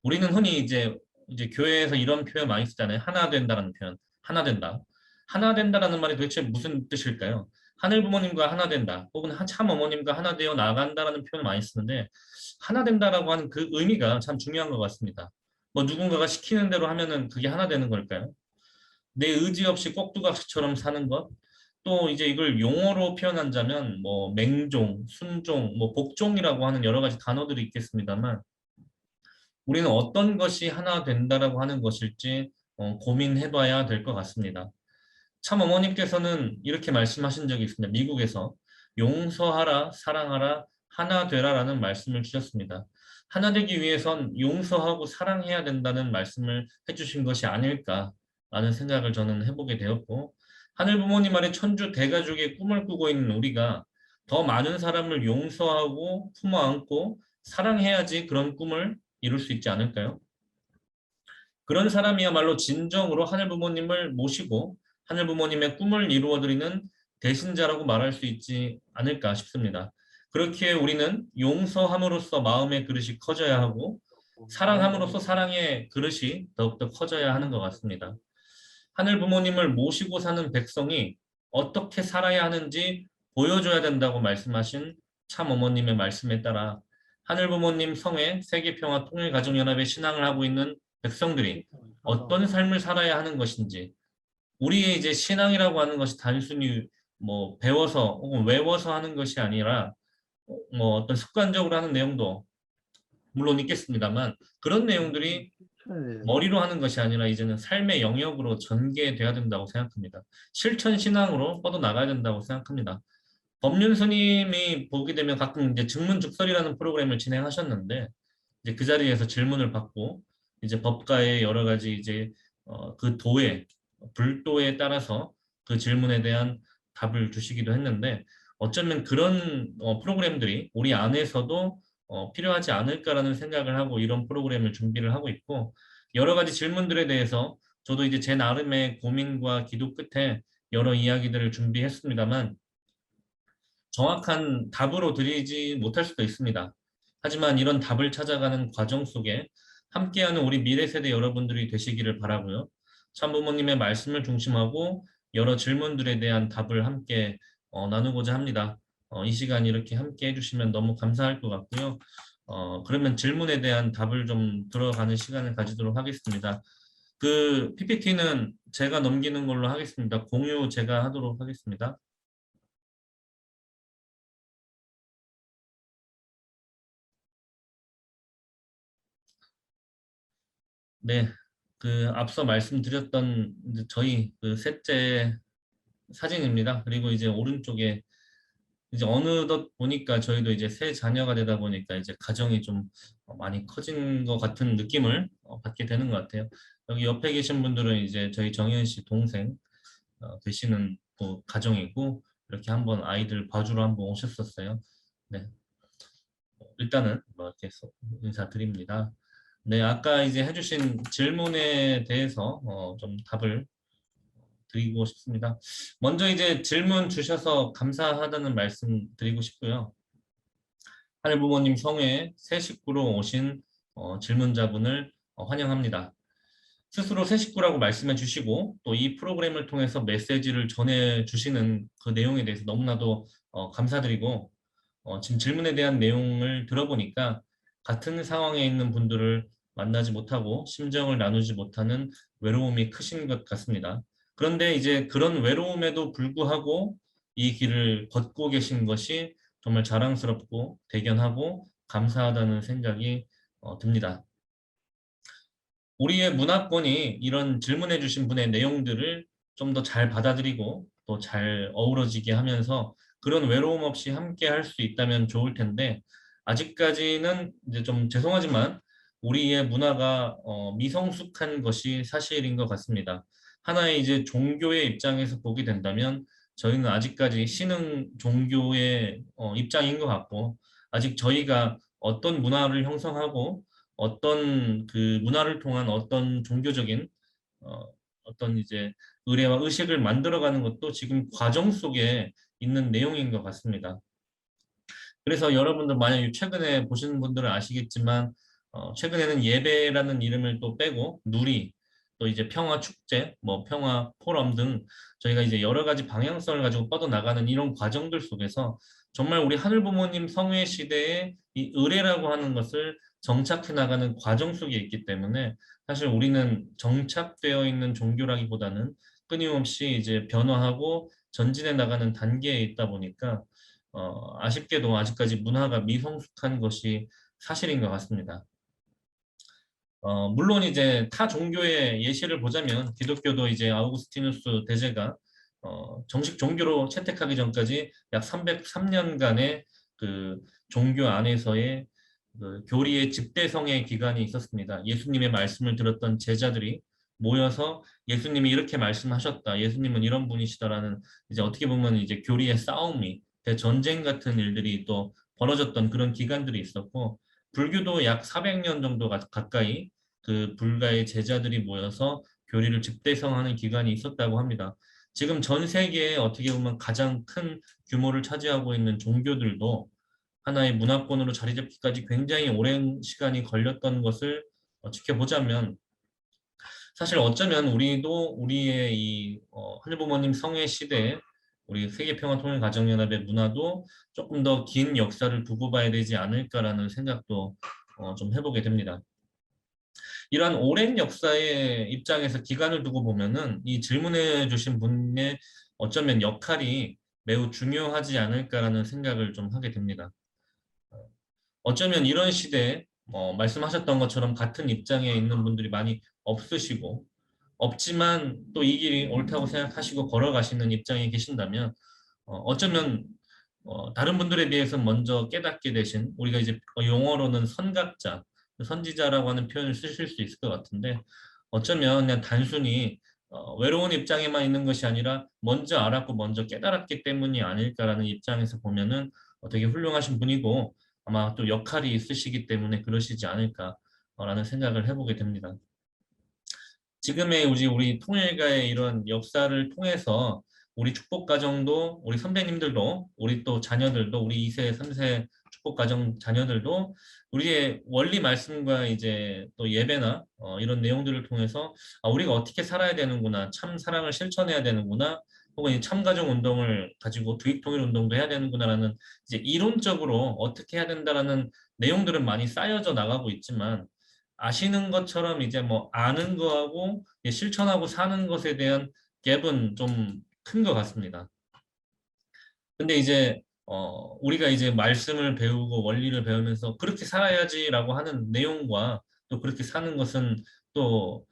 우리는 흔히 이제 교회에서 이런 표현 많이 쓰잖아요. 하나 된다라는 표현. 하나 된다. 하나 된다라는 말이 도대체 무슨 뜻일까요? 하늘 부모님과 하나 된다. 혹은 참 어머님과 하나 되어 나간다라는 표현을 많이 쓰는데 하나 된다라고 하는 그 의미가 참 중요한 것 같습니다. 뭐 누군가가 시키는 대로 하면은 그게 하나 되는 걸까요? 내 의지 없이 꼭두각시처럼 사는 것? 또 이제 이걸 용어로 표현한다면 뭐 맹종, 순종, 뭐 복종이라고 하는 여러 가지 단어들이 있겠습니다만 우리는 어떤 것이 하나 된다라고 하는 것일지 고민해봐야 될 것 같습니다. 참 어머님께서는 이렇게 말씀하신 적이 있습니다. 미국에서 용서하라, 사랑하라, 하나 되라라는 말씀을 주셨습니다. 하나 되기 위해선 용서하고 사랑해야 된다는 말씀을 해주신 것이 아닐까라는 생각을 저는 해보게 되었고 하늘 부모님 아래 천주 대가족의 꿈을 꾸고 있는 우리가 더 많은 사람을 용서하고 품어 안고 사랑해야지 그런 꿈을 이룰 수 있지 않을까요? 그런 사람이야말로 진정으로 하늘 부모님을 모시고 하늘 부모님의 꿈을 이루어드리는 대신자라고 말할 수 있지 않을까 싶습니다. 그렇기에 우리는 용서함으로써 마음의 그릇이 커져야 하고 사랑함으로써 사랑의 그릇이 더욱더 커져야 하는 것 같습니다. 하늘 부모님을 모시고 사는 백성이 어떻게 살아야 하는지 보여줘야 된다고 말씀하신 참 어머님의 말씀에 따라 하늘 부모님 성회 세계평화 통일가정연합의 신앙을 하고 있는 백성들이 어떤 삶을 살아야 하는 것인지 우리의 이제 신앙이라고 하는 것이 단순히 뭐 배워서 혹은 외워서 하는 것이 아니라 뭐 어떤 습관적으로 하는 내용도 물론 있겠습니다만 그런 내용들이 머리로 하는 것이 아니라 이제는 삶의 영역으로 전개돼야 된다고 생각합니다. 실천 신앙으로 뻗어 나가야 된다고 생각합니다. 법륜 스님이 보게 되면 가끔 이제 증문즉설이라는 프로그램을 진행하셨는데 이제 그 자리에서 질문을 받고 이제 법가의 여러 가지 이제 그 도에 불도에 따라서 그 질문에 대한 답을 주시기도 했는데 어쩌면 그런 프로그램들이 우리 안에서도 필요하지 않을까라는 생각을 하고 이런 프로그램을 준비를 하고 있고 여러 가지 질문들에 대해서 저도 이제 제 나름의 고민과 기도 끝에 여러 이야기들을 준비했습니다만 정확한 답으로 드리지 못할 수도 있습니다. 하지만 이런 답을 찾아가는 과정 속에 함께하는 우리 미래 세대 여러분들이 되시기를 바라고요. 참부모님의 말씀을 중심하고 여러 질문들에 대한 답을 함께 나누고자 합니다. 이 시간 이렇게 함께 해주시면 너무 감사할 것 같고요. 그러면 질문에 대한 답을 좀 들어가는 시간을 가지도록 하겠습니다. 그 PPT는 제가 넘기는 걸로 하겠습니다. 공유 제가 하도록 하겠습니다. 네, 그 앞서 말씀드렸던 이제 저희 그 셋째 사진입니다. 그리고 이제 오른쪽에 이제 어느덧 보니까 저희도 이제 새 자녀가 되다 보니까 이제 가정이 좀 많이 커진 것 같은 느낌을 받게 되는 것 같아요. 여기 옆에 계신 분들은 이제 저희 정현 씨 동생 되시는 그 가정이고 이렇게 한번 아이들 봐주러 한번 오셨었어요. 네, 일단은 뭐 이렇게 인사드립니다. 네, 아까 이제 해주신 질문에 대해서 좀 답을 드리고 싶습니다. 먼저 이제 질문 주셔서 감사하다는 말씀 드리고 싶고요. 하늘 부모님 성회에 새 식구로 오신 질문자분을 환영합니다. 스스로 새 식구라고 말씀해 주시고 또 이 프로그램을 통해서 메시지를 전해 주시는 그 내용에 대해서 너무나도 감사드리고 지금 질문에 대한 내용을 들어보니까 같은 상황에 있는 분들을 만나지 못하고 심정을 나누지 못하는 외로움이 크신 것 같습니다. 그런데 이제 그런 외로움에도 불구하고 이 길을 걷고 계신 것이 정말 자랑스럽고 대견하고 감사하다는 생각이 듭니다. 우리의 문화권이 이런 질문해 주신 분의 내용들을 좀 더 잘 받아들이고 또 잘 어우러지게 하면서 그런 외로움 없이 함께 할 수 있다면 좋을 텐데 아직까지는 이제 좀 죄송하지만 우리의 문화가 미성숙한 것이 사실인 것 같습니다. 하나의 이제 종교의 입장에서 보게 된다면 저희는 아직까지 신흥 종교의 입장인 것 같고 아직 저희가 어떤 문화를 형성하고 어떤 그 문화를 통한 어떤 종교적인 어떤 이제 의례와 의식을 만들어가는 것도 지금 과정 속에 있는 내용인 것 같습니다. 그래서 여러분들 만약 최근에 보시는 분들은 아시겠지만 최근에는 예배라는 이름을 또 빼고 누리, 또 이제 평화 축제, 뭐 평화 포럼 등 저희가 이제 여러 가지 방향성을 가지고 뻗어나가는 이런 과정들 속에서 정말 우리 하늘 부모님 성회 시대에 이 의례라고 하는 것을 정착해 나가는 과정 속에 있기 때문에 사실 우리는 정착되어 있는 종교라기보다는 끊임없이 이제 변화하고 전진해 나가는 단계에 있다 보니까 아쉽게도 아직까지 문화가 미성숙한 것이 사실인 것 같습니다. 물론 이제 타 종교의 예시를 보자면 기독교도 이제 아우구스티누스 대제가 정식 종교로 채택하기 전까지 약 303년간의 그 종교 안에서의 그 교리의 집대성의 기간이 있었습니다. 예수님의 말씀을 들었던 제자들이 모여서 예수님이 이렇게 말씀하셨다. 예수님은 이런 분이시다라는 이제 어떻게 보면 이제 교리의 싸움이 대전쟁 같은 일들이 또 벌어졌던 그런 기간들이 있었고 불교도 약 400년 정도 가까이 그 불가의 제자들이 모여서 교리를 집대성하는 기간이 있었다고 합니다. 지금 전 세계에 어떻게 보면 가장 큰 규모를 차지하고 있는 종교들도 하나의 문화권으로 자리 잡기까지 굉장히 오랜 시간이 걸렸던 것을 지켜보자면 사실 어쩌면 우리도 우리의 이 하늘부모님 성회 시대에 우리 세계평화통일가정연합의 문화도 조금 더 긴 역사를 두고 봐야 되지 않을까라는 생각도 좀 해보게 됩니다. 이러한 오랜 역사의 입장에서 기간을 두고 보면은 이 질문해 주신 분의 어쩌면 역할이 매우 중요하지 않을까라는 생각을 좀 하게 됩니다. 어쩌면 이런 시대에 말씀하셨던 것처럼 같은 입장에 있는 분들이 많이 없으시고 없지만 또 이 길이 옳다고 생각하시고 걸어가시는 입장에 계신다면 어쩌면 다른 분들에 비해서 먼저 깨닫게 되신 우리가 이제 용어로는 선각자, 선지자라고 하는 표현을 쓰실 수 있을 것 같은데 어쩌면 그냥 단순히 외로운 입장에만 있는 것이 아니라 먼저 알았고 먼저 깨달았기 때문이 아닐까라는 입장에서 보면은 되게 훌륭하신 분이고 아마 또 역할이 있으시기 때문에 그러시지 않을까라는 생각을 해보게 됩니다. 지금의 우리 통일가의 이런 역사를 통해서 우리 축복가정도 우리 선배님들도 우리 또 자녀들도 우리 2세, 3세 축복가정 자녀들도 우리의 원리 말씀과 이제 또 예배나 이런 내용들을 통해서 우리가 어떻게 살아야 되는구나 참 사랑을 실천해야 되는구나 혹은 참가정 운동을 가지고 두익통일 운동도 해야 되는구나라는 이제 이론적으로 어떻게 해야 된다라는 내용들은 많이 쌓여져 나가고 있지만 아시는 것처럼 이제 뭐 아는 거하고 실천하고 사는 것에 대한 갭은 좀 큰 것 같습니다. 근데 이제 우리가 이제 말씀을 배우고 원리를 배우면서 그렇게 살아야지라고 하는 내용과 또 그렇게 사는 것은 또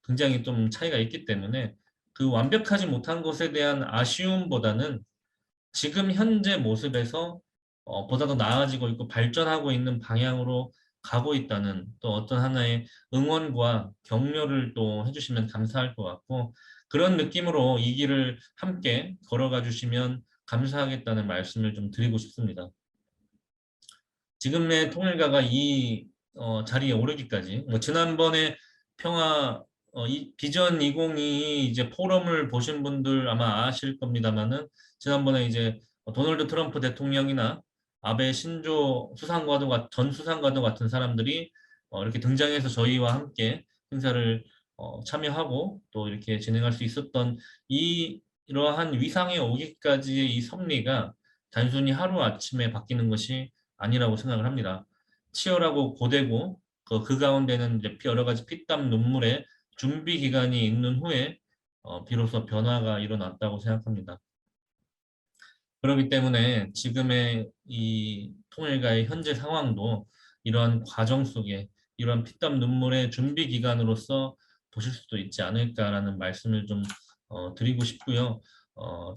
굉장히 좀 차이가 있기 때문에 그 완벽하지 못한 것에 대한 아쉬움보다는 지금 현재 모습에서 보다 더 나아지고 있고 발전하고 있는 방향으로 가고 있다는 또 어떤 하나의 응원과 격려를 또 해주시면 감사할 것 같고 그런 느낌으로 이 길을 함께 걸어가 주시면 감사하겠다는 말씀을 좀 드리고 싶습니다. 지금의 통일가가 이 자리에 오르기까지 뭐 지난번에 평화 이 비전 2022 이제 포럼을 보신 분들 아마 아실 겁니다만은 지난번에 이제 도널드 트럼프 대통령이나 아베 신조 수상과도 전 수상과도 같은 사람들이 이렇게 등장해서 저희와 함께 행사를 참여하고 또 이렇게 진행할 수 있었던 이러한 위상에 오기까지의 이 섭리가 단순히 하루아침에 바뀌는 것이 아니라고 생각을 합니다. 치열하고 고되고 그 가운데는 이제 여러 가지 피땀 눈물의 준비 기간이 있는 후에 비로소 변화가 일어났다고 생각합니다. 그렇기 때문에 지금의 이 통일가의 현재 상황도 이러한 과정 속에 이러한 피땀 눈물의 준비 기간으로서 보실 수도 있지 않을까라는 말씀을 좀 드리고 싶고요.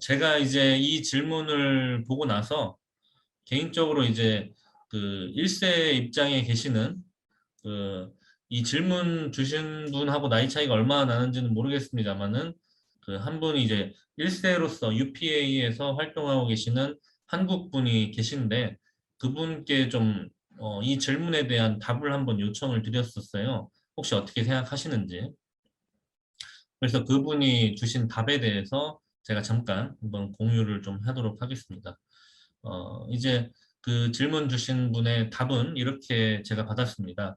제가 이제 이 질문을 보고 나서 개인적으로 이제 그 1세 입장에 계시는 그 이 질문 주신 분하고 나이 차이가 얼마나 나는지는 모르겠습니다만은 그 한 분이 이제 1세로서 UPA에서 활동하고 계시는 한국 분이 계신데 그분께 좀 이 질문에 대한 답을 한번 요청을 드렸었어요. 혹시 어떻게 생각하시는지. 그래서 그분이 주신 답에 대해서 제가 잠깐 한번 공유를 좀 하도록 하겠습니다. 이제 그 질문 주신 분의 답은 이렇게 제가 받았습니다.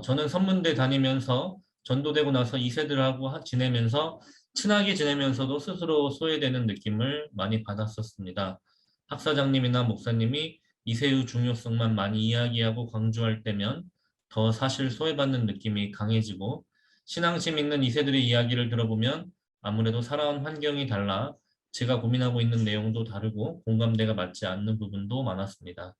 저는 선문대 다니면서 전도되고 나서 2세들하고 지내면서 친하게 지내면서도 스스로 소외되는 느낌을 많이 받았었습니다. 학사장님이나 목사님이 2세의 중요성만 많이 이야기하고 강조할 때면 더 사실 소외받는 느낌이 강해지고 신앙심 있는 2세들의 이야기를 들어보면 아무래도 살아온 환경이 달라 제가 고민하고 있는 내용도 다르고 공감대가 맞지 않는 부분도 많았습니다.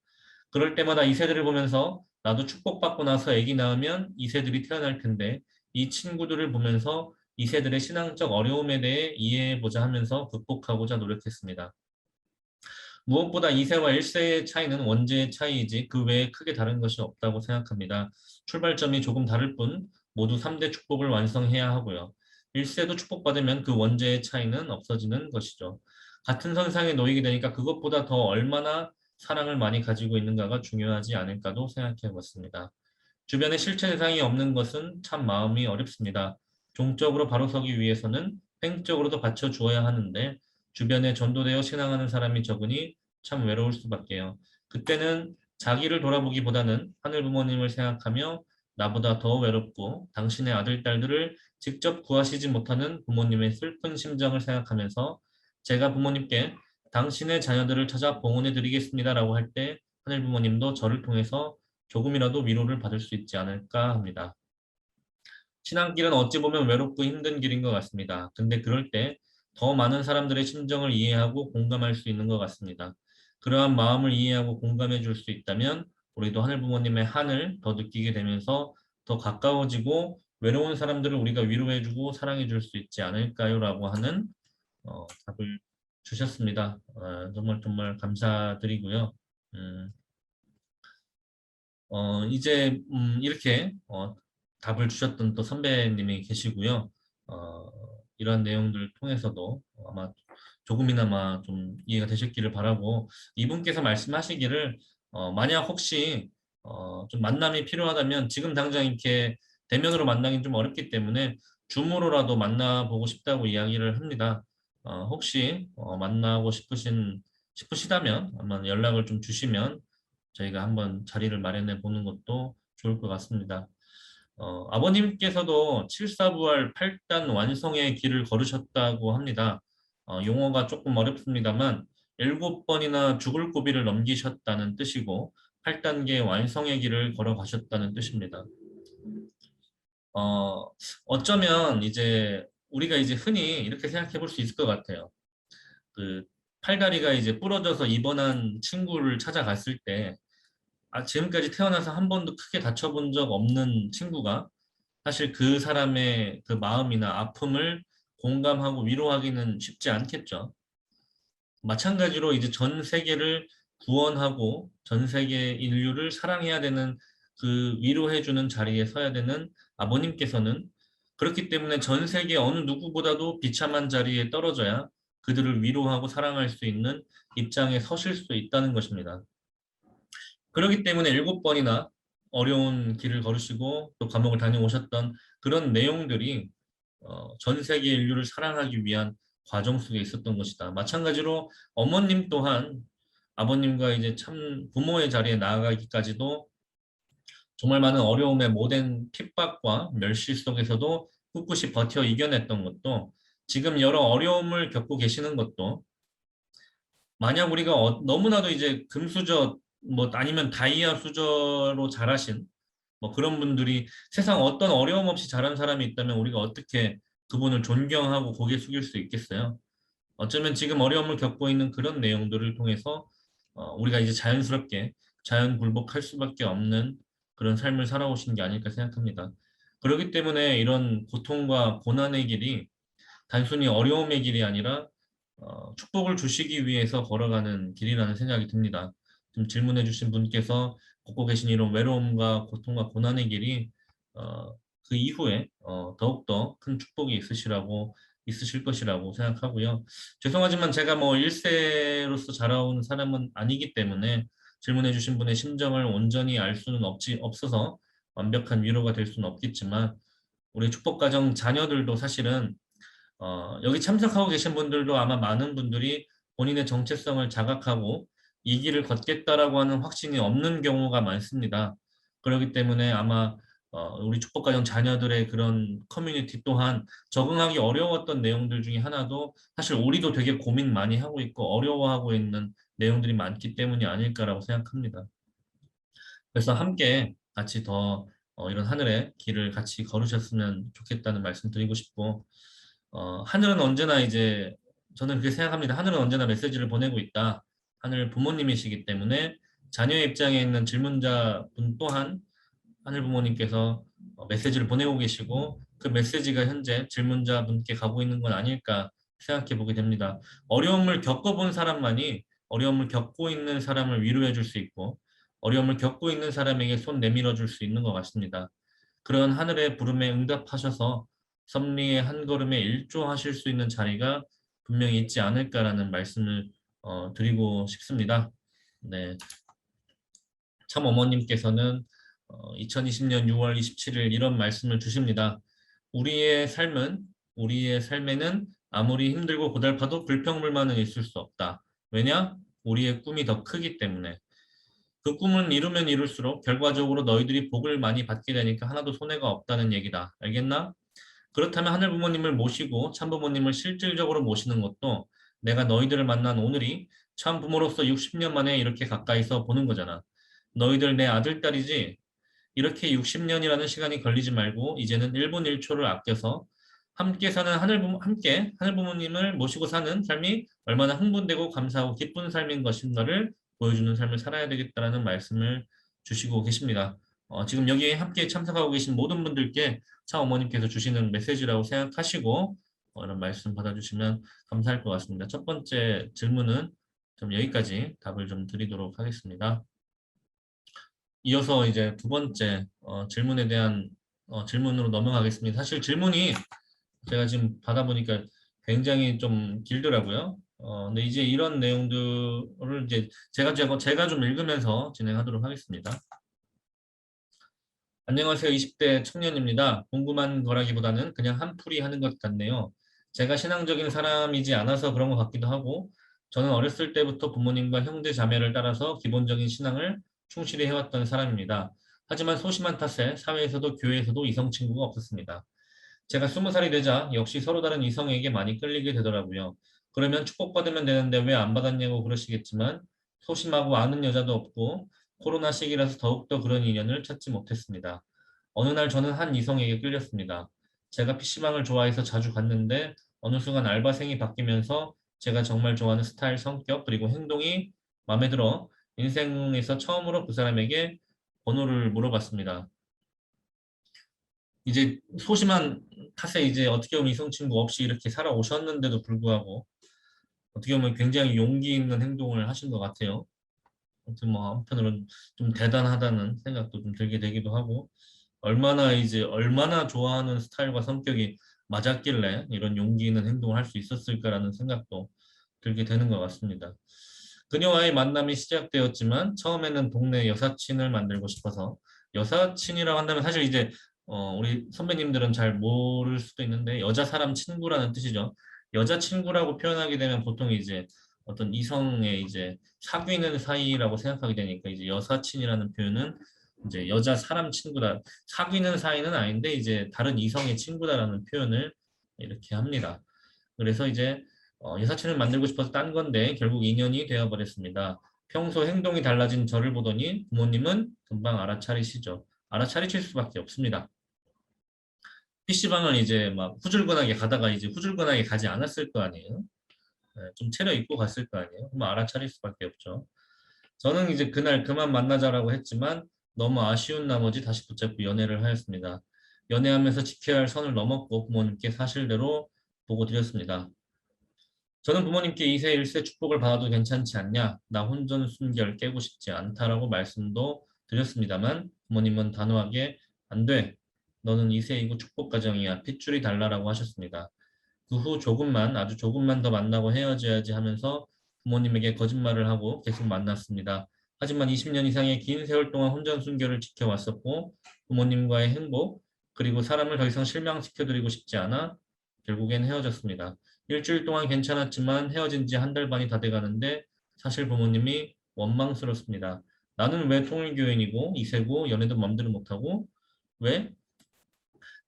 그럴 때마다 2세들을 보면서 나도 축복받고 나서 아기 낳으면 2세들이 태어날 텐데 이 친구들을 보면서 2세들의 신앙적 어려움에 대해 이해해보자 하면서 극복하고자 노력했습니다. 무엇보다 2세와 1세의 차이는 원죄의 차이이지 그 외에 크게 다른 것이 없다고 생각합니다. 출발점이 조금 다를 뿐 모두 3대 축복을 완성해야 하고요. 1세도 축복받으면 그 원죄의 차이는 없어지는 것이죠. 같은 선상에 놓이게 되니까 그것보다 더 얼마나 사랑을 많이 가지고 있는가가 중요하지 않을까도 생각해 봤습니다. 주변에 실체 대상이 없는 것은 참 마음이 어렵습니다. 종적으로 바로 서기 위해서는 횡적으로도 받쳐주어야 하는데 주변에 전도되어 신앙하는 사람이 적으니 참 외로울 수밖에요. 그때는 자기를 돌아보기보다는 하늘 부모님을 생각하며 나보다 더 외롭고 당신의 아들, 딸들을 직접 구하시지 못하는 부모님의 슬픈 심정을 생각하면서 제가 부모님께 당신의 자녀들을 찾아 봉헌해 드리겠습니다라고 할 때 하늘 부모님도 저를 통해서 조금이라도 위로를 받을 수 있지 않을까 합니다. 신앙길은 어찌 보면 외롭고 힘든 길인 것 같습니다. 근데 그럴 때 더 많은 사람들의 심정을 이해하고 공감할 수 있는 것 같습니다. 그러한 마음을 이해하고 공감해 줄 수 있다면 우리도 하늘 부모님의 한을 더 느끼게 되면서 더 가까워지고 외로운 사람들을 우리가 위로해 주고 사랑해 줄 수 있지 않을까요? 라고 하는 답을 주셨습니다. 정말 정말 감사드리고요. 음, 이제 이렇게 답을 주셨던 또 선배님이 계시고요. 어, 이런 내용들을 통해서도 아마 조금이나마 좀 이해가 되셨기를 바라고 이분께서 말씀하시기를 만약 혹시 좀 만남이 필요하다면 지금 당장 이렇게 대면으로 만나긴 좀 어렵기 때문에 줌으로라도 만나보고 싶다고 이야기를 합니다. 혹시 만나고 싶으시다면 아마 연락을 좀 주시면 저희가 한번 자리를 마련해 보는 것도 좋을 것 같습니다. 아버님께서도 7사부활 8단 완성의 길을 걸으셨다고 합니다. 용어가 조금 어렵습니다만 7번이나 죽을 고비를 넘기셨다는 뜻이고 8단계 완성의 길을 걸어가셨다는 뜻입니다. 어쩌면 이제 우리가 이제 흔히 이렇게 생각해 볼 수 있을 것 같아요. 그 팔다리가 이제 부러져서 입원한 친구를 찾아갔을 때 지금까지 태어나서 한 번도 크게 다쳐본 적 없는 친구가 사실 그 사람의 그 마음이나 아픔을 공감하고 위로하기는 쉽지 않겠죠. 마찬가지로 이제 전 세계를 구원하고 전 세계 인류를 사랑해야 되는 그 위로해주는 자리에 서야 되는 아버님께서는 그렇기 때문에 전 세계 어느 누구보다도 비참한 자리에 떨어져야 그들을 위로하고 사랑할 수 있는 입장에 서실 수 있다는 것입니다. 그렇기 때문에 7번이나 어려운 길을 걸으시고 또 감옥을 다녀오셨던 그런 내용들이 전 세계 인류를 사랑하기 위한 과정 속에 있었던 것이다. 마찬가지로 어머님 또한 아버님과 이제 참 부모의 자리에 나아가기까지도 정말 많은 어려움의 모든 핍박과 멸시 속에서도 꿋꿋이 버텨 이겨냈던 것도 지금 여러 어려움을 겪고 계시는 것도 만약 우리가 너무나도 이제 금수저 뭐 아니면 다이아 수저로 자라신 뭐 그런 분들이 세상 어떤 어려움 없이 자란 사람이 있다면 우리가 어떻게 그분을 존경하고 고개 숙일 수 있겠어요? 어쩌면 지금 어려움을 겪고 있는 그런 내용들을 통해서 우리가 이제 자연스럽게 자연 굴복할 수밖에 없는 그런 삶을 살아오신 게 아닐까 생각합니다. 그렇기 때문에 이런 고통과 고난의 길이 단순히 어려움의 길이 아니라 축복을 주시기 위해서 걸어가는 길이라는 생각이 듭니다. 지금 질문해 주신 분께서 겪고 계신 이런 외로움과 고통과 고난의 길이 그 이후에 더욱더 큰 축복이 있으실 것이라고 생각하고요. 죄송하지만 제가 뭐 1세로서 자라온 사람은 아니기 때문에 질문해 주신 분의 심정을 온전히 알 수는 없어서 완벽한 위로가 될 수는 없겠지만 우리 축복가정 자녀들도 사실은 여기 참석하고 계신 분들도 아마 많은 분들이 본인의 정체성을 자각하고 이 길을 걷겠다라고 하는 확신이 없는 경우가 많습니다. 그렇기 때문에 아마 우리 축복가정 자녀들의 그런 커뮤니티 또한 적응하기 어려웠던 내용들 중에 하나도 사실 우리도 되게 고민 많이 하고 있고 어려워하고 있는 내용들이 많기 때문이 아닐까라고 생각합니다. 그래서 함께 같이 더 이런 하늘의 길을 같이 걸으셨으면 좋겠다는 말씀 드리고 싶고, 하늘은 언제나 이제 저는 그렇게 생각합니다. 하늘은 언제나 메시지를 보내고 있다. 하늘 부모님이시기 때문에 자녀의 입장에 있는 질문자분 또한 하늘 부모님께서 메시지를 보내고 계시고 그 메시지가 현재 질문자분께 가고 있는 건 아닐까 생각해 보게 됩니다. 어려움을 겪어본 사람만이 어려움을 겪고 있는 사람을 위로해 줄 수 있고 어려움을 겪고 있는 사람에게 손 내밀어 줄 수 있는 것 같습니다. 그런 하늘의 부름에 응답하셔서 섭리의 한 걸음에 일조하실 수 있는 자리가 분명히 있지 않을까라는 말씀을 드리고 싶습니다. 네, 참 어머님께서는 2020년 6월 27일 이런 말씀을 주십니다. 우리의 삶에는 아무리 힘들고 고달파도 불평불만은 있을 수 없다. 왜냐? 우리의 꿈이 더 크기 때문에. 그 꿈은 이루면 이룰수록 결과적으로 너희들이 복을 많이 받게 되니까 하나도 손해가 없다는 얘기다. 알겠나? 그렇다면 하늘 부모님을 모시고 참 부모님을 실질적으로 모시는 것도 내가 너희들을 만난 오늘이 참 부모로서 60년 만에 이렇게 가까이서 보는 거잖아. 너희들 내 아들, 딸이지? 이렇게 60년이라는 시간이 걸리지 말고 이제는 1분 1초를 아껴서 함께 사는 함께 하늘 부모님을 모시고 사는 삶이 얼마나 흥분되고 감사하고 기쁜 삶인 것인가를 보여주는 삶을 살아야 되겠다라는 말씀을 주시고 계십니다. 지금 여기에 함께 참석하고 계신 모든 분들께 참 어머님께서 주시는 메시지라고 생각하시고 이런 말씀 받아주시면 감사할 것 같습니다. 첫 번째 질문은 좀 여기까지 답을 좀 드리도록 하겠습니다. 이어서 이제 두 번째 질문에 대한 질문으로 넘어가겠습니다. 사실 질문이 제가 지금 받아보니까 굉장히 좀 길더라고요. 근데 이제 이런 내용들을 이제 제가 좀 읽으면서 진행하도록 하겠습니다. 안녕하세요. 20대 청년입니다. 궁금한 거라기보다는 그냥 한풀이 하는 것 같네요. 제가 신앙적인 사람이지 않아서 그런 것 같기도 하고, 저는 어렸을 때부터 부모님과 형제 자매를 따라서 기본적인 신앙을 충실히 해왔던 사람입니다. 하지만 소심한 탓에 사회에서도 교회에서도 이성 친구가 없었습니다. 제가 20살이 되자 역시 서로 다른 이성에게 많이 끌리게 되더라고요. 그러면 축복받으면 되는데 왜 안 받았냐고 그러시겠지만 소심하고 아는 여자도 없고 코로나 시기라서 더욱더 그런 인연을 찾지 못했습니다. 어느 날 저는 한 이성에게 끌렸습니다. 제가 PC방을 좋아해서 자주 갔는데 어느 순간 알바생이 바뀌면서 제가 정말 좋아하는 스타일, 성격, 그리고 행동이 마음에 들어 인생에서 처음으로 그 사람에게 번호를 물어봤습니다. 이제 소심한 탓에 이제 어떻게 보면 이성 친구 없이 이렇게 살아오셨는데도 불구하고 어떻게 보면 굉장히 용기 있는 행동을 하신 것 같아요. 아무튼 뭐 한편으로는 좀 대단하다는 생각도 좀 들게 되기도 하고 얼마나 좋아하는 스타일과 성격이 맞았길래 이런 용기 있는 행동을 할 수 있었을까라는 생각도 들게 되는 것 같습니다. 그녀와의 만남이 시작되었지만 처음에는 동네 여사친을 만들고 싶어서 여사친이라고 한다면 사실 이제 우리 선배님들은 잘 모를 수도 있는데 여자 사람 친구라는 뜻이죠. 여자 친구라고 표현하게 되면 보통 이제 어떤 이성의 이제 사귀는 사이라고 생각하게 되니까 이제 여사친이라는 표현은 이제 여자 사람 친구다. 사귀는 사이는 아닌데 이제 다른 이성의 친구다라는 표현을 이렇게 합니다. 그래서 이제 여사친을 만들고 싶어서 딴 건데 결국 인연이 되어버렸습니다. 평소 행동이 달라진 저를 보더니 부모님은 금방 알아차리시죠. 알아차리실 수밖에 없습니다. PC방을 이제 막 후줄근하게 가다가 이제 후줄근하게 가지 않았을 거 아니에요. 네, 좀 차려입고 갔을 거 아니에요. 그럼 알아차릴 수밖에 없죠. 저는 이제 그날 그만 만나자라고 했지만 너무 아쉬운 나머지 다시 붙잡고 연애를 하였습니다. 연애하면서 지켜야 할 선을 넘었고 부모님께 사실대로 보고 드렸습니다. 저는 부모님께 2세 1세 축복을 받아도 괜찮지 않냐? 나 혼전순결 깨고 싶지 않다라고 말씀도 드렸습니다만 부모님은 단호하게 안 돼. 너는 2세이고 축복 가정이야. 핏줄이 달라라고 하셨습니다. 그 후 아주 조금만 더 만나고 헤어져야지 하면서 부모님에게 거짓말을 하고 계속 만났습니다. 하지만 20년 이상의 긴 세월 동안 혼전순결을 지켜왔었고 부모님과의 행복 그리고 사람을 더 이상 실망시켜드리고 싶지 않아 결국엔 헤어졌습니다. 일주일 동안 괜찮았지만 헤어진 지 한 달 반이 다 돼가는데 사실 부모님이 원망스럽습니다. 나는 왜 통일교인이고 이세고 연애도 맘대로 못하고 왜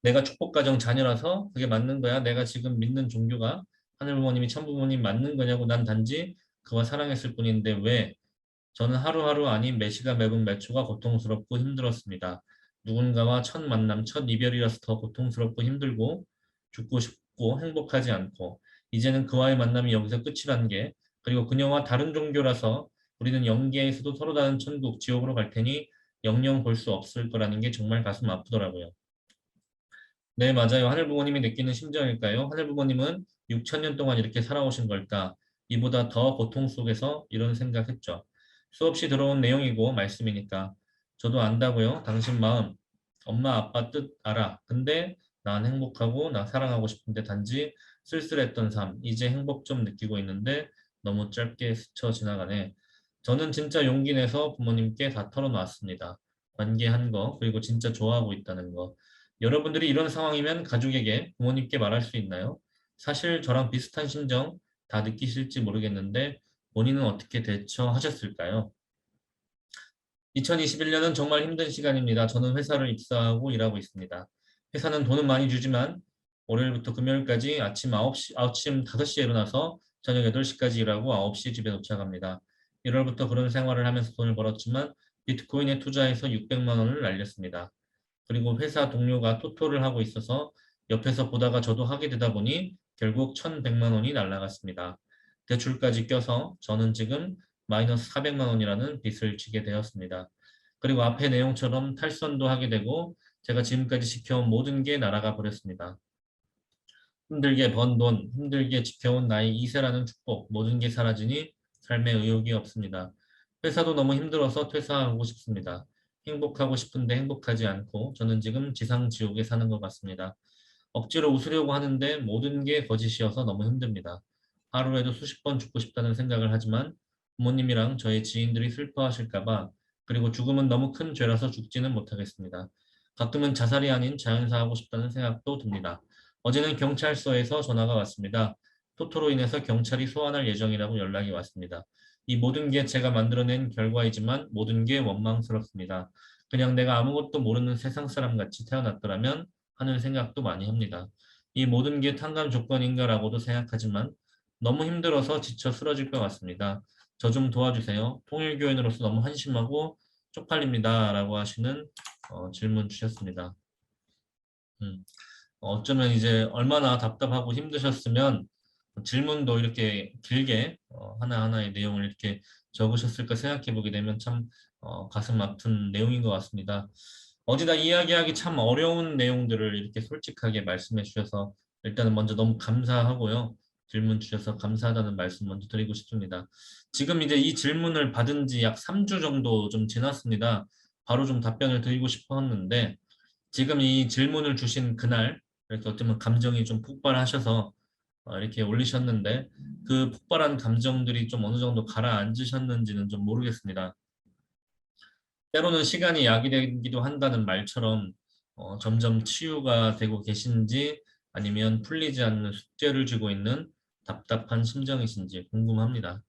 내가 축복가정 자녀라서 그게 맞는 거야. 내가 지금 믿는 종교가 하늘부모님이 천부모님 맞는 거냐고 난 단지 그와 사랑했을 뿐인데 왜 저는 하루하루 아닌 매 시간 매분 매 초가 고통스럽고 힘들었습니다. 누군가와 첫 만남, 첫 이별이라서 더 고통스럽고 힘들고 죽고 싶고 행복하지 않고 이제는 그와의 만남이 여기서 끝이란 게 그리고 그녀와 다른 종교라서 우리는 영계에서도 서로 다른 천국, 지옥으로 갈 테니 영영 볼 수 없을 거라는 게 정말 가슴 아프더라고요. 네, 맞아요. 하늘부모님이 느끼는 심정일까요? 하늘부모님은 6천 년 동안 이렇게 살아오신 걸까? 이보다 더 고통 속에서 이런 생각했죠. 수없이 들어온 내용이고 말씀이니까. 저도 안다고요. 당신 마음, 엄마 아빠 뜻 알아. 근데 난 행복하고 나 사랑하고 싶은데 단지 쓸쓸했던 삶, 이제 행복 좀 느끼고 있는데 너무 짧게 스쳐 지나가네. 저는 진짜 용기 내서 부모님께 다 털어놨습니다. 관계한 거, 그리고 진짜 좋아하고 있다는 거. 여러분들이 이런 상황이면 가족에게, 부모님께 말할 수 있나요? 사실 저랑 비슷한 심정 다 느끼실지 모르겠는데 본인은 어떻게 대처하셨을까요? 2021년은 정말 힘든 시간입니다. 저는 회사를 입사하고 일하고 있습니다. 회사는 돈은 많이 주지만 월요일부터 금요일까지 아침 5시에 일어나서 저녁 8시까지 일하고 9시 집에 도착합니다. 1월부터 그런 생활을 하면서 돈을 벌었지만 비트코인에 투자해서 600만 원을 날렸습니다. 그리고 회사 동료가 토토를 하고 있어서 옆에서 보다가 저도 하게 되다 보니 결국 1,100만 원이 날라갔습니다. 대출까지 껴서 저는 지금 마이너스 400만 원이라는 빚을 지게 되었습니다. 그리고 앞의 내용처럼 탈선도 하게 되고 제가 지금까지 지켜온 모든 게 날아가 버렸습니다. 힘들게 번 돈, 힘들게 지켜온 나의 이세라는 축복, 모든 게 사라지니 삶에 의욕이 없습니다. 회사도 너무 힘들어서 퇴사하고 싶습니다. 행복하고 싶은데 행복하지 않고 저는 지금 지상지옥에 사는 것 같습니다. 억지로 웃으려고 하는데 모든 게 거짓이어서 너무 힘듭니다. 하루에도 수십 번 죽고 싶다는 생각을 하지만 부모님이랑 저희 지인들이 슬퍼하실까 봐 그리고 죽음은 너무 큰 죄라서 죽지는 못하겠습니다. 가끔은 자살이 아닌 자연사하고 싶다는 생각도 듭니다. 어제는 경찰서에서 전화가 왔습니다. 토토로 인해서 경찰이 소환할 예정이라고 연락이 왔습니다. 이 모든 게 제가 만들어낸 결과이지만 모든 게 원망스럽습니다. 그냥 내가 아무것도 모르는 세상 사람 같이 태어났더라면 하는 생각도 많이 합니다. 이 모든 게 탕감 조건인가라고도 생각하지만 너무 힘들어서 지쳐 쓰러질 것 같습니다. 저 좀 도와주세요. 통일교인으로서 너무 한심하고 쪽팔립니다. 라고 하시는 질문 주셨습니다. 어쩌면 이제 얼마나 답답하고 힘드셨으면 질문도 이렇게 길게 하나하나의 내용을 이렇게 적으셨을까 생각해 보게 되면 참 가슴 아픈 내용인 것 같습니다. 어디다 이야기하기 참 어려운 내용들을 이렇게 솔직하게 말씀해 주셔서 일단은 먼저 너무 감사하고요. 질문 주셔서 감사하다는 말씀 먼저 드리고 싶습니다. 지금 이제 이 질문을 받은 지 약 3주 정도 좀 지났습니다. 바로 좀 답변을 드리고 싶었는데 지금 이 질문을 주신 그날 이렇게 어쩌면 감정이 좀 폭발하셔서 이렇게 올리셨는데 그 폭발한 감정들이 좀 어느 정도 가라앉으셨는지는 좀 모르겠습니다. 때로는 시간이 약이 되기도 한다는 말처럼 점점 치유가 되고 계신지 아니면 풀리지 않는 숙제를 쥐고 있는 답답한 심정이신지 궁금합니다.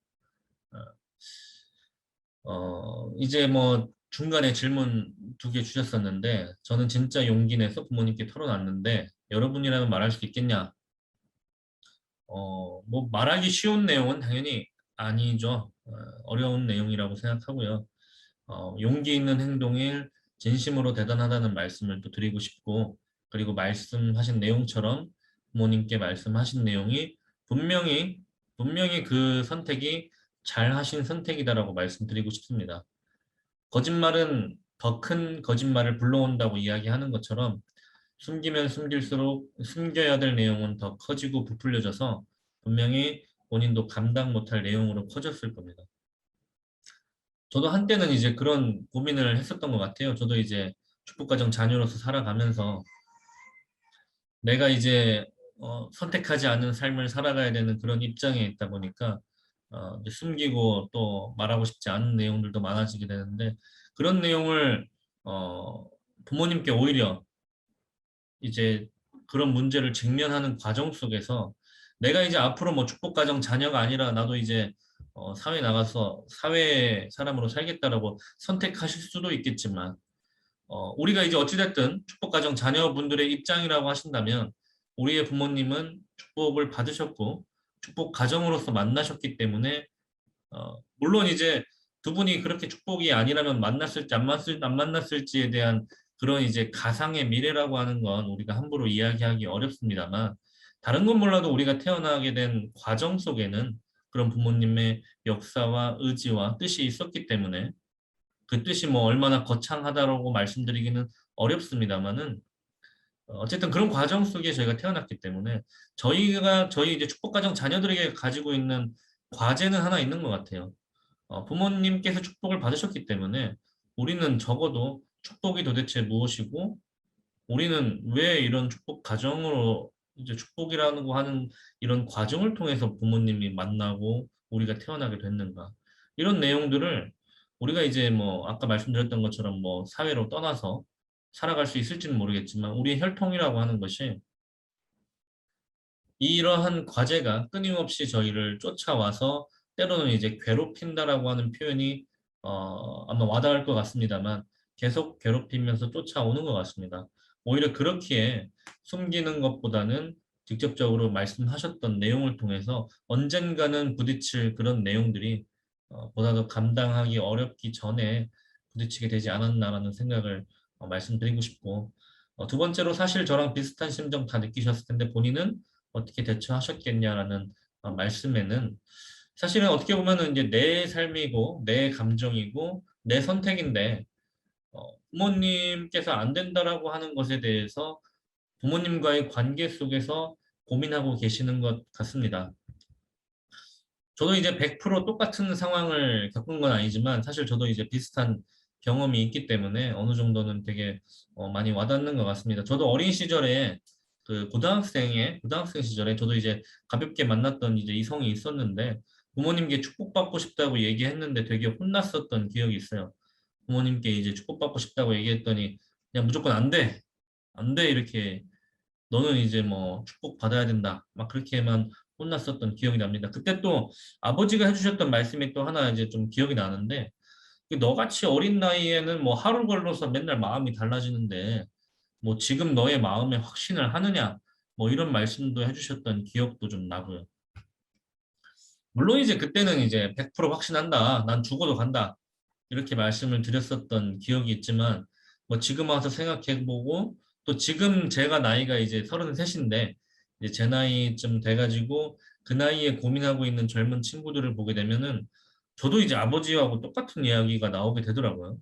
이제 뭐 중간에 질문 2개 주셨었는데 저는 진짜 용기 내서 부모님께 털어놨는데 여러분이라면 말할 수 있겠냐? 뭐 말하기 쉬운 내용은 당연히 아니죠. 어려운 내용이라고 생각하고요. 용기 있는 행동일 진심으로 대단하다는 말씀을 또 드리고 싶고 그리고 말씀하신 내용처럼 부모님께 말씀하신 내용이 분명히 그 선택이 잘 하신 선택이다라고 말씀드리고 싶습니다. 거짓말은 더 큰 거짓말을 불러온다고 이야기하는 것처럼 숨기면 숨길수록 숨겨야 될 내용은 더 커지고 부풀려져서 분명히 본인도 감당 못할 내용으로 커졌을 겁니다. 저도 한때는 이제 그런 고민을 했었던 것 같아요. 저도 이제 축복가정 자녀로서 살아가면서 내가 이제 선택하지 않은 삶을 살아가야 되는 그런 입장에 있다 보니까 이제 숨기고 또 말하고 싶지 않은 내용들도 많아지게 되는데 그런 내용을 어, 부모님께 오히려 이제 그런 문제를 직면하는 과정 속에서 내가 이제 앞으로 뭐 축복가정 자녀가 아니라 나도 이제 사회 나가서 사회 사람으로 살겠다라고 선택하실 수도 있겠지만 우리가 이제 어찌됐든 축복가정 자녀분들의 입장이라고 하신다면 우리의 부모님은 축복을 받으셨고 축복 가정으로서 만나셨기 때문에 물론 이제 두 분이 그렇게 축복이 아니라면 만났을지 안 만났을지에 대한 그런 이제 가상의 미래라고 하는 건 우리가 함부로 이야기하기 어렵습니다만 다른 건 몰라도 우리가 태어나게 된 과정 속에는 그런 부모님의 역사와 의지와 뜻이 있었기 때문에 그 뜻이 뭐 얼마나 거창하다라고 말씀드리기는 어렵습니다만은 어쨌든 그런 과정 속에 저희가 태어났기 때문에 저희 이제 축복가정 자녀들에게 가지고 있는 과제는 하나 있는 것 같아요. 부모님께서 축복을 받으셨기 때문에 우리는 적어도 축복이 도대체 무엇이고 우리는 왜 이런 축복 가정으로 이제 축복이라는 거 하는 이런 과정을 통해서 부모님이 만나고 우리가 태어나게 됐는가 이런 내용들을 우리가 이제 뭐 아까 말씀드렸던 것처럼 뭐 사회로 떠나서 살아갈 수 있을지는 모르겠지만 우리의 혈통이라고 하는 것이 이러한 과제가 끊임없이 저희를 쫓아와서 때로는 이제 괴롭힌다라고 하는 표현이 아마 와닿을 것 같습니다만 계속 괴롭히면서 쫓아오는 것 같습니다. 오히려 그렇기에 숨기는 것보다는 직접적으로 말씀하셨던 내용을 통해서 언젠가는 부딪힐 그런 내용들이 보다 더 감당하기 어렵기 전에 부딪히게 되지 않았나라는 생각을 말씀드리고 싶고 두 번째로 사실 저랑 비슷한 심정 다 느끼셨을 텐데 본인은 어떻게 대처하셨겠냐라는 말씀에는 사실은 어떻게 보면은 이제 내 삶이고 내 감정이고 내 선택인데 부모님께서 안 된다라고 하는 것에 대해서 부모님과의 관계 속에서 고민하고 계시는 것 같습니다. 저도 이제 100% 똑같은 상황을 겪은 건 아니지만 사실 저도 이제 비슷한 경험이 있기 때문에 어느 정도는 되게 많이 와닿는 것 같습니다. 저도 어린 시절에 그 고등학생 시절에 저도 이제 가볍게 만났던 이제 이성이 있었는데 부모님께 축복받고 싶다고 얘기했는데 되게 혼났었던 기억이 있어요. 부모님께 이제 축복받고 싶다고 얘기했더니 그냥 무조건 안 돼, 안 돼 이렇게 너는 이제 뭐 축복 받아야 된다. 막 그렇게만 혼났었던 기억이 납니다. 그때 또 아버지가 해주셨던 말씀이 또 하나 이제 좀 기억이 나는데 그 너같이 어린 나이에는 뭐 하루 걸러서 맨날 마음이 달라지는데 뭐 지금 너의 마음에 확신을 하느냐 뭐 이런 말씀도 해주셨던 기억도 좀 나고요. 물론 이제 그때는 이제 100% 확신한다. 난 죽어도 간다. 이렇게 말씀을 드렸었던 기억이 있지만 뭐 지금 와서 생각해보고 또 지금 제가 나이가 이제 33인데 이제 제 나이쯤 돼가지고 그 나이에 고민하고 있는 젊은 친구들을 보게 되면은 저도 이제 아버지하고 똑같은 이야기가 나오게 되더라고요.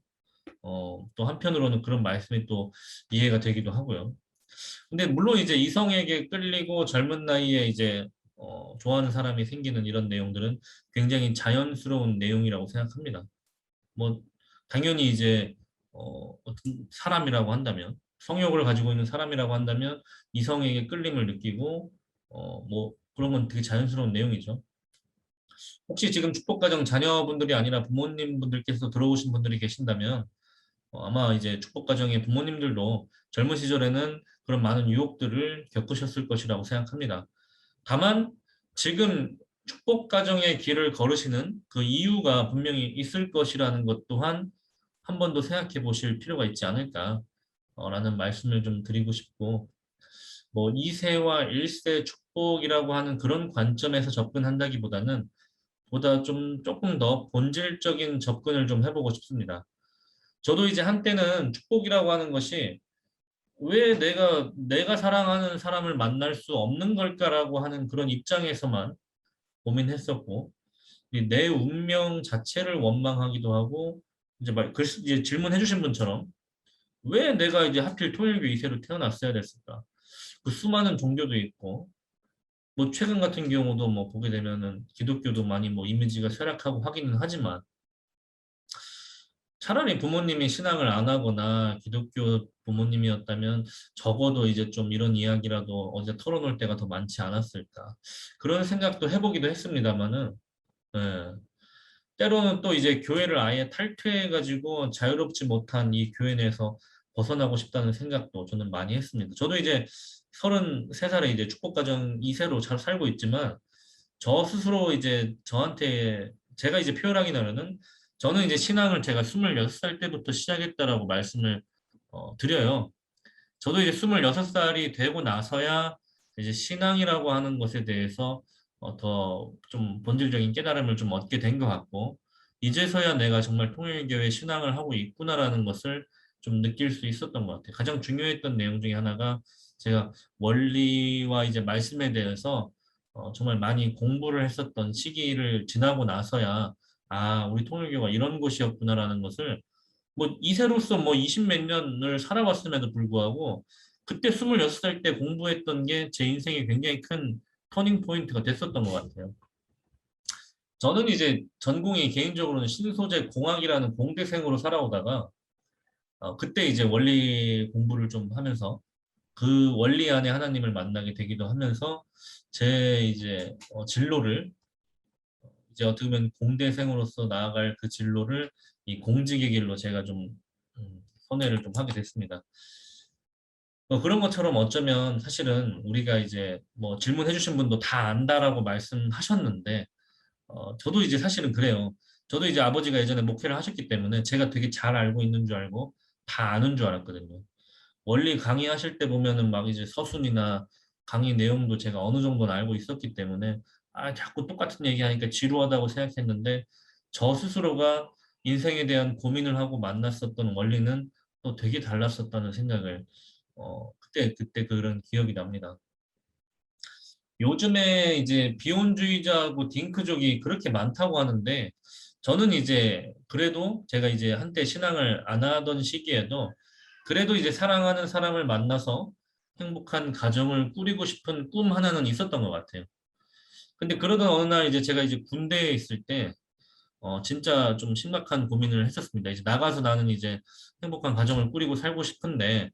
또 한편으로는 그런 말씀이 또 이해가 되기도 하고요. 근데 물론 이제 이성에게 끌리고 젊은 나이에 이제 좋아하는 사람이 생기는 이런 내용들은 굉장히 자연스러운 내용이라고 생각합니다. 뭐 당연히 이제 어떤 사람이라고 한다면 성욕을 가지고 있는 사람이라고 한다면 이성에게 끌림을 느끼고 뭐 그런 건 되게 자연스러운 내용이죠. 혹시 지금 축복가정 자녀분들이 아니라 부모님분들께서 들어오신 분들이 계신다면 아마 이제 축복가정의 부모님들도 젊은 시절에는 그런 많은 유혹들을 겪으셨을 것이라고 생각합니다. 다만 지금 축복가정의 길을 걸으시는 그 이유가 분명히 있을 것이라는 것 또한 한 번 더 생각해 보실 필요가 있지 않을까 라는 말씀을 좀 드리고 싶고 뭐 2세와 1세 축복이라고 하는 그런 관점에서 접근한다기보다는 보다 좀 조금 더 본질적인 접근을 좀 해보고 싶습니다. 저도 이제 한때는 축복이라고 하는 것이 왜 내가 사랑하는 사람을 만날 수 없는 걸까라고 하는 그런 입장에서만 고민했었고 이내 운명 자체를 원망하기도 하고 이제 질문해 주신 분처럼 왜 내가 이제 하필 토일교 2세로 태어났어야 됐을까? 그 수많은 종교도 있고 뭐 최근 같은 경우도 뭐 보게 되면은 기독교도 많이 뭐 이미지가 쇠락하고 하기는 하지만 차라리 부모님이 신앙을 안 하거나 기독교 부모님이었다면 적어도 이제 좀 이런 이야기라도 어제 털어놓을 때가 더 많지 않았을까. 그런 생각도 해보기도 했습니다만은, 예. 때로는 또 이제 교회를 아예 탈퇴해가지고 자유롭지 못한 이 교회 내에서 벗어나고 싶다는 생각도 저는 많이 했습니다. 저도 이제 33살에 이제 축복가정 2세로 잘 살고 있지만 저 스스로 이제 저한테 제가 이제 표현하기나로는 저는 이제 신앙을 제가 26살 때부터 시작했다라고 말씀을 드려요. 저도 이제 26살이 되고 나서야 이제 신앙이라고 하는 것에 대해서 더 좀 본질적인 깨달음을 좀 얻게 된 것 같고, 이제서야 내가 정말 통일교회 신앙을 하고 있구나라는 것을 좀 느낄 수 있었던 것 같아요. 가장 중요했던 내용 중에 하나가 제가 원리와 이제 말씀에 대해서 정말 많이 공부를 했었던 시기를 지나고 나서야 아, 우리 통일교가 이런 곳이었구나라는 것을 뭐 이세로서 뭐 20 몇 년을 살아왔음에도 불구하고 그때 26살 때 공부했던 게 제 인생에 굉장히 큰 터닝 포인트가 됐었던 것 같아요. 저는 이제 전공이 개인적으로는 신소재 공학이라는 공대생으로 살아오다가 그때 이제 원리 공부를 좀 하면서 그 원리 안에 하나님을 만나게 되기도 하면서 제 이제 진로를 이제 어떻게 보면 공대생으로서 나아갈 그 진로를 이 공직의 길로 제가 좀 선회를 좀 하게 됐습니다. 그런 것처럼 어쩌면 사실은 우리가 이제 뭐 질문해 주신 분도 다 안다라고 말씀하셨는데 저도 이제 사실은 그래요. 저도 이제 아버지가 예전에 목회를 하셨기 때문에 제가 되게 잘 알고 있는 줄 알고 다 아는 줄 알았거든요. 원리 강의하실 때 보면은 막 이제 서순이나 강의 내용도 제가 어느 정도는 알고 있었기 때문에 아, 자꾸 똑같은 얘기하니까 지루하다고 생각했는데 저 스스로가 인생에 대한 고민을 하고 만났었던 원리는 또 되게 달랐었다는 생각을 그때 그런 기억이 납니다. 요즘에 이제 비혼주의자하고 딩크족이 그렇게 많다고 하는데 저는 이제 그래도 제가 이제 한때 신앙을 안 하던 시기에도 그래도 이제 사랑하는 사람을 만나서 행복한 가정을 꾸리고 싶은 꿈 하나는 있었던 것 같아요. 근데 그러던 어느 날 이제 제가 이제 군대에 있을 때 진짜 좀 심각한 고민을 했었습니다. 이제 나가서 나는 이제 행복한 가정을 꾸리고 살고 싶은데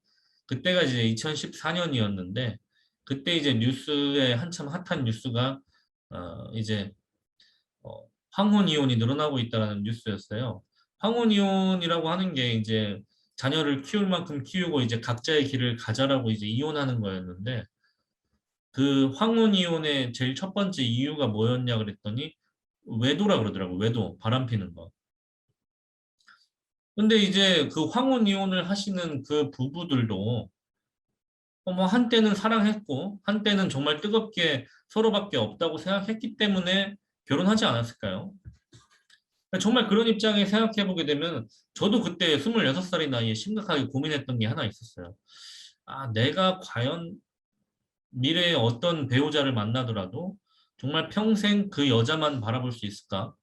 그때가 이제 2014년이었는데 그때 이제 뉴스에 한참 핫한 뉴스가 이제 황혼 이혼이 늘어나고 있다라는 뉴스였어요. 황혼 이혼이라고 하는 게 이제 자녀를 키울 만큼 키우고 이제 각자의 길을 가자라고 이제 이혼하는 거였는데 그 황혼 이혼의 제일 첫 번째 이유가 뭐였냐 그랬더니 외도라 그러더라고. 외도, 바람 피는 거. 근데 이제 그 황혼 이혼을 하시는 그 부부들도 뭐 한때는 사랑했고 한때는 정말 뜨겁게 서로밖에 없다고 생각했기 때문에 결혼하지 않았을까요? 정말 그런 입장에 생각해 보게 되면 저도 그때 26살의 나이에 심각하게 고민했던 게 하나 있었어요. 아, 내가 과연 미래에 어떤 배우자를 만나더라도 정말 평생 그 여자만 바라볼 수 있을까?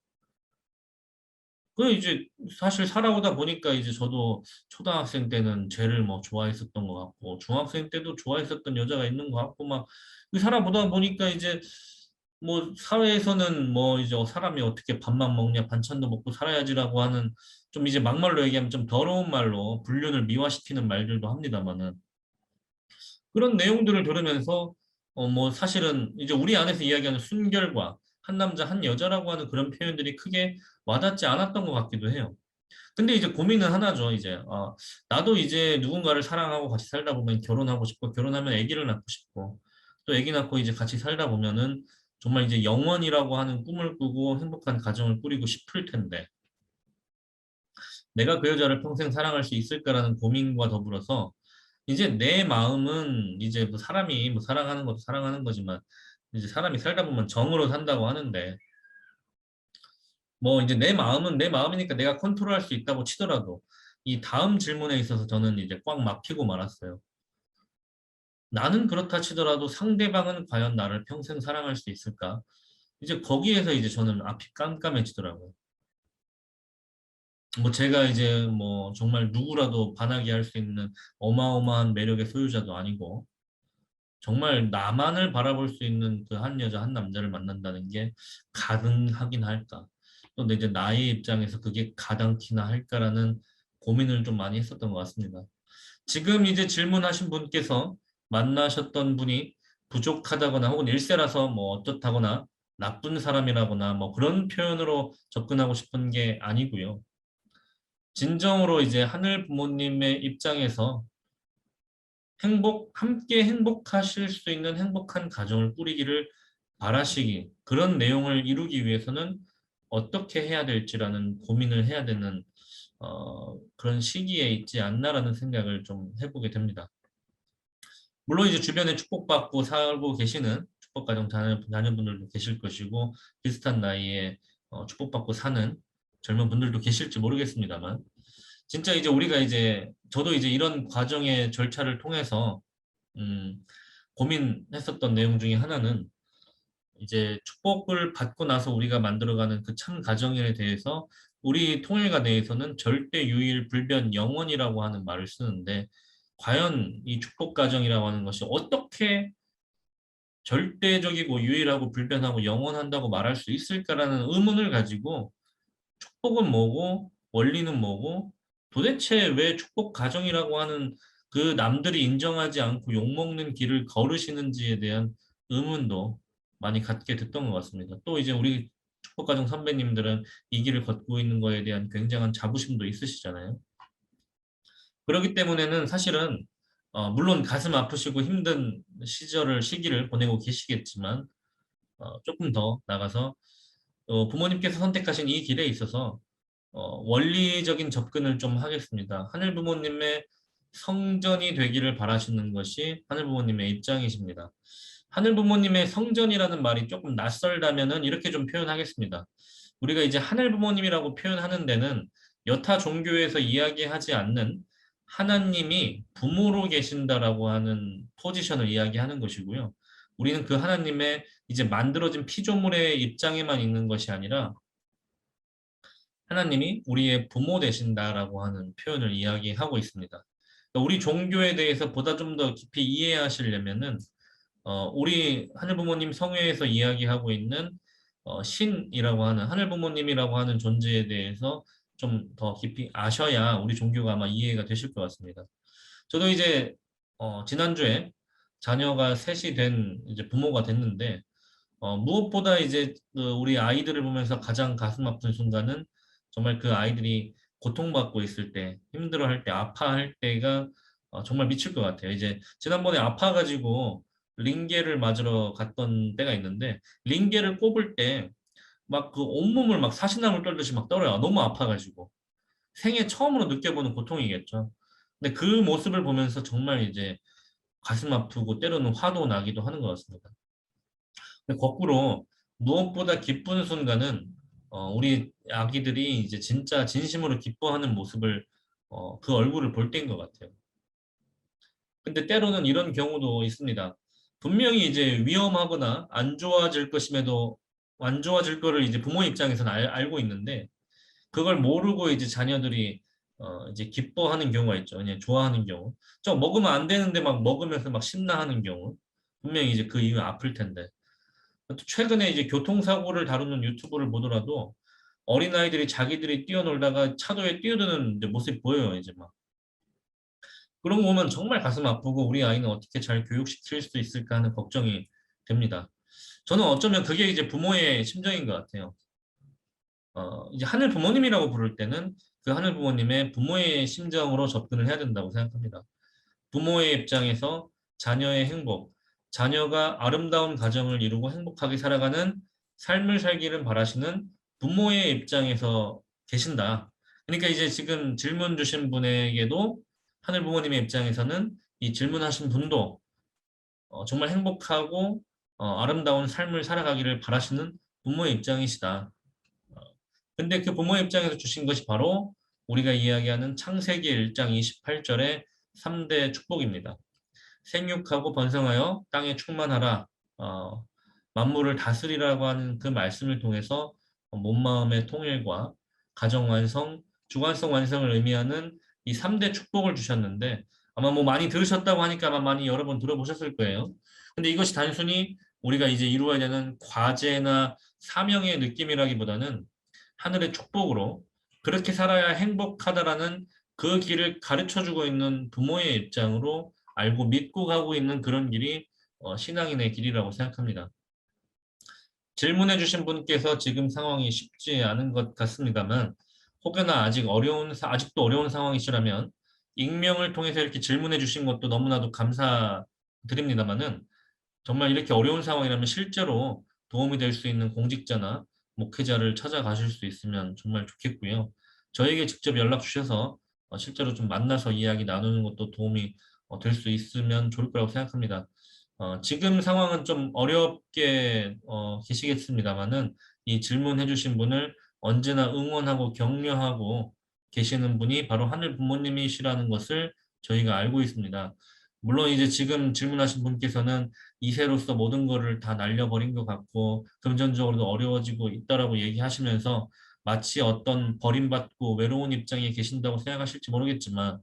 그 이제 사실 살아오다 보니까 이제 저도 초등학생 때는 쟤를 뭐 좋아했었던 것 같고 중학생 때도 좋아했었던 여자가 있는 것 같고 막 살아보다 보니까 이제 뭐 사회에서는 뭐 이제 사람이 어떻게 밥만 먹냐 반찬도 먹고 살아야지라고 하는 좀 이제 막말로 얘기하면 좀 더러운 말로 불륜을 미화시키는 말들도 합니다만은 그런 내용들을 들으면서 뭐 사실은 이제 우리 안에서 이야기하는 순결과 한 남자 한 여자라고 하는 그런 표현들이 크게 와닿지 않았던 것 같기도 해요. 근데 이제 고민은 하나죠. 이제 나도 이제 누군가를 사랑하고 같이 살다 보면 결혼하고 싶고 결혼하면 아기를 낳고 싶고 또 아기 낳고 이제 같이 살다 보면은 정말 이제 영원이라고 하는 꿈을 꾸고 행복한 가정을 꾸리고 싶을 텐데 내가 그 여자를 평생 사랑할 수 있을까라는 고민과 더불어서 이제 내 마음은 이제 뭐 사람이 뭐 사랑하는 것도 사랑하는 거지만 이제 사람이 살다 보면 정으로 산다고 하는데 뭐 이제 내 마음은 내 마음이니까 내가 컨트롤할 수 있다고 치더라도 이 다음 질문에 있어서 저는 이제 꽉 막히고 말았어요. 나는 그렇다 치더라도 상대방은 과연 나를 평생 사랑할 수 있을까? 이제 거기에서 이제 저는 앞이 깜깜해지더라고요. 뭐 제가 이제 뭐 정말 누구라도 반하게 할 수 있는 어마어마한 매력의 소유자도 아니고 정말 나만을 바라볼 수 있는 그 한 여자 한 남자를 만난다는 게 가능하긴 할까? 또 이제 나의 입장에서 그게 가당키나 할까라는 고민을 좀 많이 했었던 것 같습니다. 지금 이제 질문하신 분께서 만나셨던 분이 부족하다거나 혹은 일세라서 뭐 어떻다거나 나쁜 사람이라거나 뭐 그런 표현으로 접근하고 싶은 게 아니고요. 진정으로 이제 하늘 부모님의 입장에서 함께 행복하실 수 있는 행복한 가정을 꾸리기를 바라시기, 그런 내용을 이루기 위해서는 어떻게 해야 될지라는 고민을 해야 되는 그런 시기에 있지 않나라는 생각을 좀 해보게 됩니다. 물론 이제 주변에 축복받고 살고 계시는 축복가정 자녀분들도 계실 것이고 비슷한 나이에 축복받고 사는 젊은 분들도 계실지 모르겠습니다만 진짜 이제 우리가 이제 저도 이제 이런 과정의 절차를 통해서 음, 고민했었던 내용 중에 하나는 이제 축복을 받고 나서 우리가 만들어가는 그 참 가정에 대해서 우리 통일가 내에서는 절대 유일 불변 영원이라고 하는 말을 쓰는데 과연 이 축복 가정이라고 하는 것이 어떻게 절대적이고 유일하고 불변하고 영원한다고 말할 수 있을까라는 의문을 가지고 축복은 뭐고 원리는 뭐고 도대체 왜 축복 가정이라고 하는 그 남들이 인정하지 않고 욕먹는 길을 걸으시는지에 대한 의문도 많이 갖게 됐던 것 같습니다. 또 이제 우리 축복 가정 선배님들은 이 길을 걷고 있는 거에 대한 굉장한 자부심도 있으시잖아요. 그렇기 때문에는 사실은 물론 가슴 아프시고 힘든 시기를 보내고 계시겠지만 조금 더 나가서 부모님께서 선택하신 이 길에 있어서 원리적인 접근을 좀 하겠습니다. 하늘 부모님의 성전이 되기를 바라시는 것이 하늘 부모님의 입장이십니다. 하늘 부모님의 성전이라는 말이 조금 낯설다면은 이렇게 좀 표현하겠습니다. 우리가 이제 하늘 부모님이라고 표현하는 데는 여타 종교에서 이야기하지 않는 하나님이 부모로 계신다라고 하는 포지션을 이야기하는 것이고요. 우리는 그 하나님의 이제 만들어진 피조물의 입장에만 있는 것이 아니라 하나님이 우리의 부모 되신다라고 하는 표현을 이야기하고 있습니다. 그러니까 우리 종교에 대해서 보다 좀 더 깊이 이해하시려면은 우리 하늘 부모님 성회에서 이야기하고 있는 신이라고 하는 하늘 부모님이라고 하는 존재에 대해서 좀 더 깊이 아셔야 우리 종교가 아마 이해가 되실 것 같습니다. 저도 이제 지난주에 자녀가 셋이 된 이제 부모가 됐는데 무엇보다 이제 그 우리 아이들을 보면서 가장 가슴 아픈 순간은 정말 그 아이들이 고통받고 있을 때, 힘들어할 때, 아파할 때가 정말 미칠 것 같아요. 이제 지난번에 아파가지고 링게를 맞으러 갔던 때가 있는데 링게를 꼽을 때 막 그 온몸을 막 사시나물 떨듯이 막 떨어요. 너무 아파가지고 생애 처음으로 느껴보는 고통이겠죠. 근데 그 모습을 보면서 정말 이제 가슴 아프고 때로는 화도 나기도 하는 것 같습니다. 근데 거꾸로 무엇보다 기쁜 순간은 우리 아기들이 이제 진짜 진심으로 기뻐하는 모습을 그 얼굴을 볼 때인 것 같아요. 근데 때로는 이런 경우도 있습니다. 분명히 이제 위험하거나 안 좋아질 것임에도 안 좋아질 거를 이제 부모 입장에서는 알고 있는데 그걸 모르고 이제 자녀들이 이제 기뻐하는 경우가 있죠. 그냥 좋아하는 경우. 저 먹으면 안 되는데 막 먹으면서 막 신나하는 경우. 분명히 이제 그 이유 아플 텐데. 최근에 이제 교통사고를 다루는 유튜브를 보더라도 어린아이들이 자기들이 뛰어놀다가 차도에 뛰어드는 이제 모습이 보여요, 이제 막. 그런 거 보면 정말 가슴 아프고 우리 아이는 어떻게 잘 교육시킬 수 있을까 하는 걱정이 됩니다. 저는 어쩌면 그게 이제 부모의 심정인 것 같아요. 이제 하늘 부모님이라고 부를 때는 그 하늘 부모님의 부모의 심정으로 접근을 해야 된다고 생각합니다. 부모의 입장에서 자녀의 행복, 자녀가 아름다운 가정을 이루고 행복하게 살아가는 삶을 살기를 바라시는 부모의 입장에서 계신다. 그러니까 이제 지금 질문 주신 분에게도 하늘 부모님의 입장에서는 이 질문하신 분도 정말 행복하고 아름다운 삶을 살아가기를 바라시는 부모의 입장이시다. 어, 근데 그 부모의 입장에서 주신 것이 바로 우리가 이야기하는 창세기 1장 28절의 3대 축복입니다. 생육하고 번성하여 땅에 충만하라. 만물을 다스리라고 하는 그 말씀을 통해서 몸마음의 통일과 가정 완성, 주관성 완성을 의미하는 이 3대 축복을 주셨는데 아마 뭐 많이 들으셨다고 하니까 아마 많이 여러 번 들어보셨을 거예요. 근데 이것이 단순히 우리가 이제 이루어야 되는 과제나 사명의 느낌이라기보다는 하늘의 축복으로 그렇게 살아야 행복하다라는 그 길을 가르쳐 주고 있는 부모의 입장으로 알고 믿고 가고 있는 그런 길이 신앙인의 길이라고 생각합니다. 질문해 주신 분께서 지금 상황이 쉽지 않은 것 같습니다만 혹여나 아직도 어려운 상황이시라면 익명을 통해서 이렇게 질문해 주신 것도 너무나도 감사드립니다만은 정말 이렇게 어려운 상황이라면 실제로 도움이 될 수 있는 공직자나 목회자를 찾아가실 수 있으면 정말 좋겠고요. 저에게 직접 연락 주셔서 실제로 좀 만나서 이야기 나누는 것도 도움이 될 수 있으면 좋을 거라고 생각합니다. 지금 상황은 좀 어렵게 계시겠습니다만은 이 질문해 주신 분을 언제나 응원하고 격려하고 계시는 분이 바로 하늘 부모님이시라는 것을 저희가 알고 있습니다. 물론 이제 지금 질문하신 분께서는 2세로서 모든 거를 다 날려버린 것 같고 금전적으로도 어려워지고 있다라고 얘기하시면서 마치 어떤 버림받고 외로운 입장에 계신다고 생각하실지 모르겠지만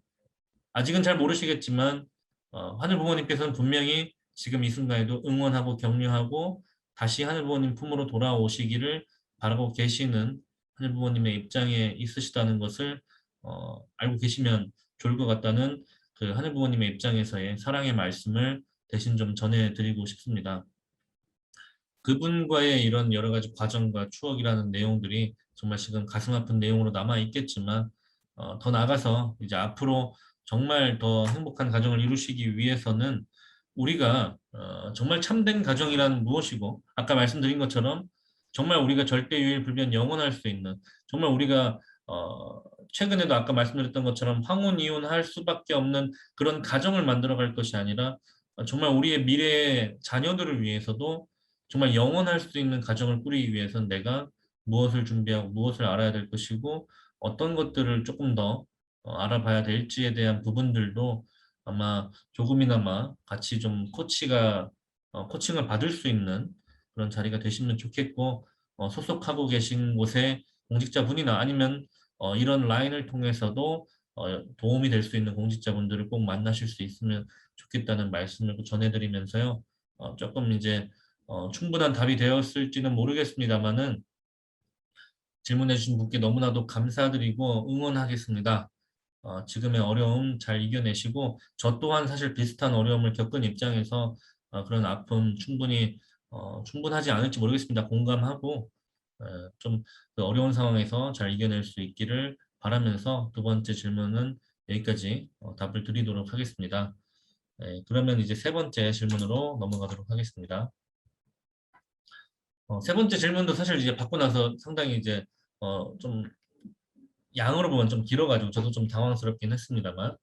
아직은 잘 모르시겠지만 하늘 부모님께서는 분명히 지금 이 순간에도 응원하고 격려하고 다시 하늘 부모님 품으로 돌아오시기를 바라고 계시는 하늘 부모님의 입장에 있으시다는 것을 알고 계시면 좋을 것 같다는 그 하늘 부모님의 입장에서의 사랑의 말씀을 대신 좀 전해드리고 싶습니다. 그분과의 이런 여러 가지 과정과 추억이라는 내용들이 정말 지금 가슴 아픈 내용으로 남아 있겠지만 더 나아가서 이제 앞으로 정말 더 행복한 가정을 이루시기 위해서는 우리가 정말 참된 가정이란 무엇이고 아까 말씀드린 것처럼 정말 우리가 절대 유일 불변 영원할 수 있는 정말 우리가 최근에도 아까 말씀드렸던 것처럼 황혼 이혼할 수밖에 없는 그런 가정을 만들어 갈 것이 아니라 정말 우리의 미래의 자녀들을 위해서도 정말 영원할 수 있는 가정을 꾸리기 위해서는 내가 무엇을 준비하고 무엇을 알아야 될 것이고 어떤 것들을 조금 더 알아봐야 될지에 대한 부분들도 아마 조금이나마 같이 좀 코칭을 받을 수 있는 그런 자리가 되시면 좋겠고 소속하고 계신 곳에 공직자분이나 아니면 이런 라인을 통해서도 도움이 될 수 있는 공직자분들을 꼭 만나실 수 있으면 좋겠다는 말씀을 전해드리면서요. 조금 이제 충분한 답이 되었을지는 모르겠습니다만은 질문해 주신 분께 너무나도 감사드리고 응원하겠습니다. 지금의 어려움 잘 이겨내시고 저 또한 사실 비슷한 어려움을 겪은 입장에서 그런 아픔 충분하지 않을지 모르겠습니다. 공감하고 좀그 어려운 상황에서 잘 이겨낼 수 있기를 바라면서 두 번째 질문은 여기까지 답을 드리도록 하겠습니다. 네, 그러면 이제 세 번째 질문으로 넘어가도록 하겠습니다. 세 번째 질문도 사실 이제 받고 나서 상당히 이제 좀 양으로 보면 좀 길어가지고 저도 좀 당황스럽긴 했습니다만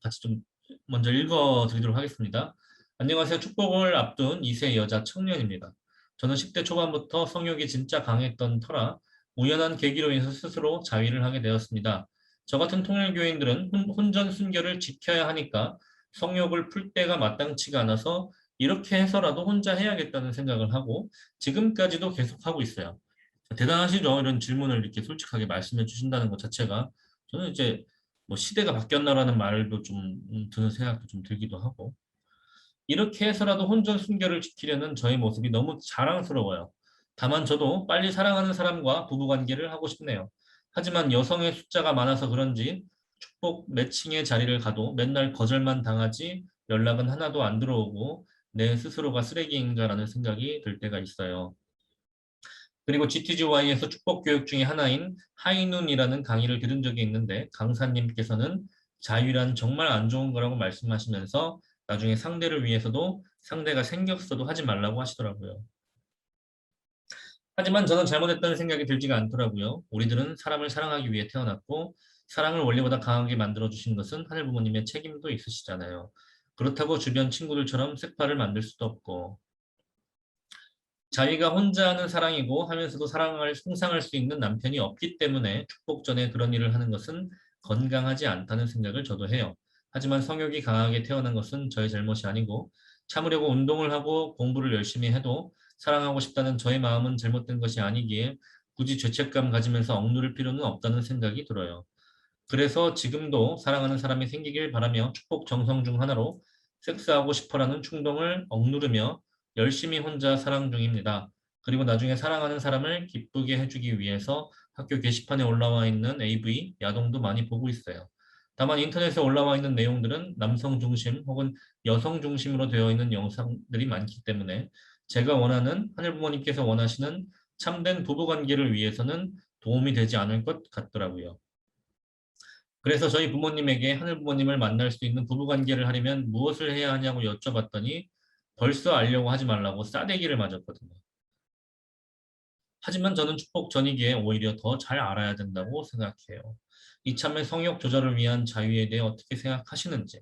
같이 좀 먼저 읽어드리도록 하겠습니다. 안녕하세요. 축복을 앞둔 2세 여자 청년입니다. 저는 10대 초반부터 성욕이 진짜 강했던 터라 우연한 계기로 인해서 스스로 자위를 하게 되었습니다. 저 같은 통일교인들은 혼전 순결을 지켜야 하니까 성욕을 풀 때가 마땅치가 않아서 이렇게 해서라도 혼자 해야겠다는 생각을 하고 지금까지도 계속하고 있어요. 대단하시죠? 이런 질문을 이렇게 솔직하게 말씀해 주신다는 것 자체가 저는 이제 뭐 시대가 바뀌었나라는 말도 좀 드는 생각도 좀 들기도 하고 이렇게 해서라도 혼전 순결을 지키려는 저의 모습이 너무 자랑스러워요. 다만 저도 빨리 사랑하는 사람과 부부관계를 하고 싶네요. 하지만 여성의 숫자가 많아서 그런지 축복 매칭의 자리를 가도 맨날 거절만 당하지 연락은 하나도 안 들어오고 내 스스로가 쓰레기인가라는 생각이 들 때가 있어요. 그리고 GTGY에서 축복 교육 중에 하나인 하이눈이라는 강의를 들은 적이 있는데 강사님께서는 자유란 정말 안 좋은 거라고 말씀하시면서 나중에 상대를 위해서도 상대가 생겼어도 하지 말라고 하시더라고요. 하지만 저는 잘못했다는 생각이 들지가 않더라고요. 우리들은 사람을 사랑하기 위해 태어났고 사랑을 원리보다 강하게 만들어주신 것은 하늘 부모님의 책임도 있으시잖아요. 그렇다고 주변 친구들처럼 색파를 만들 수도 없고 자기가 혼자 하는 사랑이고 하면서도 사랑을 상상할 수 있는 남편이 없기 때문에 축복 전에 그런 일을 하는 것은 건강하지 않다는 생각을 저도 해요. 하지만 성욕이 강하게 태어난 것은 저의 잘못이 아니고 참으려고 운동을 하고 공부를 열심히 해도 사랑하고 싶다는 저의 마음은 잘못된 것이 아니기에 굳이 죄책감 가지면서 억누를 필요는 없다는 생각이 들어요. 그래서 지금도 사랑하는 사람이 생기길 바라며 축복 정성 중 하나로 섹스하고 싶어라는 충동을 억누르며 열심히 혼자 사랑 중입니다. 그리고 나중에 사랑하는 사람을 기쁘게 해주기 위해서 학교 게시판에 올라와 있는 AV, 야동도 많이 보고 있어요. 다만 인터넷에 올라와 있는 내용들은 남성 중심 혹은 여성 중심으로 되어 있는 영상들이 많기 때문에 제가 원하는 하늘 부모님께서 원하시는 참된 부부관계를 위해서는 도움이 되지 않을 것 같더라고요. 그래서 저희 부모님에게 하늘 부모님을 만날 수 있는 부부관계를 하려면 무엇을 해야 하냐고 여쭤봤더니 벌써 알려고 하지 말라고 싸대기를 맞았거든요. 하지만 저는 축복 전이기에 오히려 더 잘 알아야 된다고 생각해요. 이참에 성욕 조절을 위한 자유에 대해 어떻게 생각하시는지,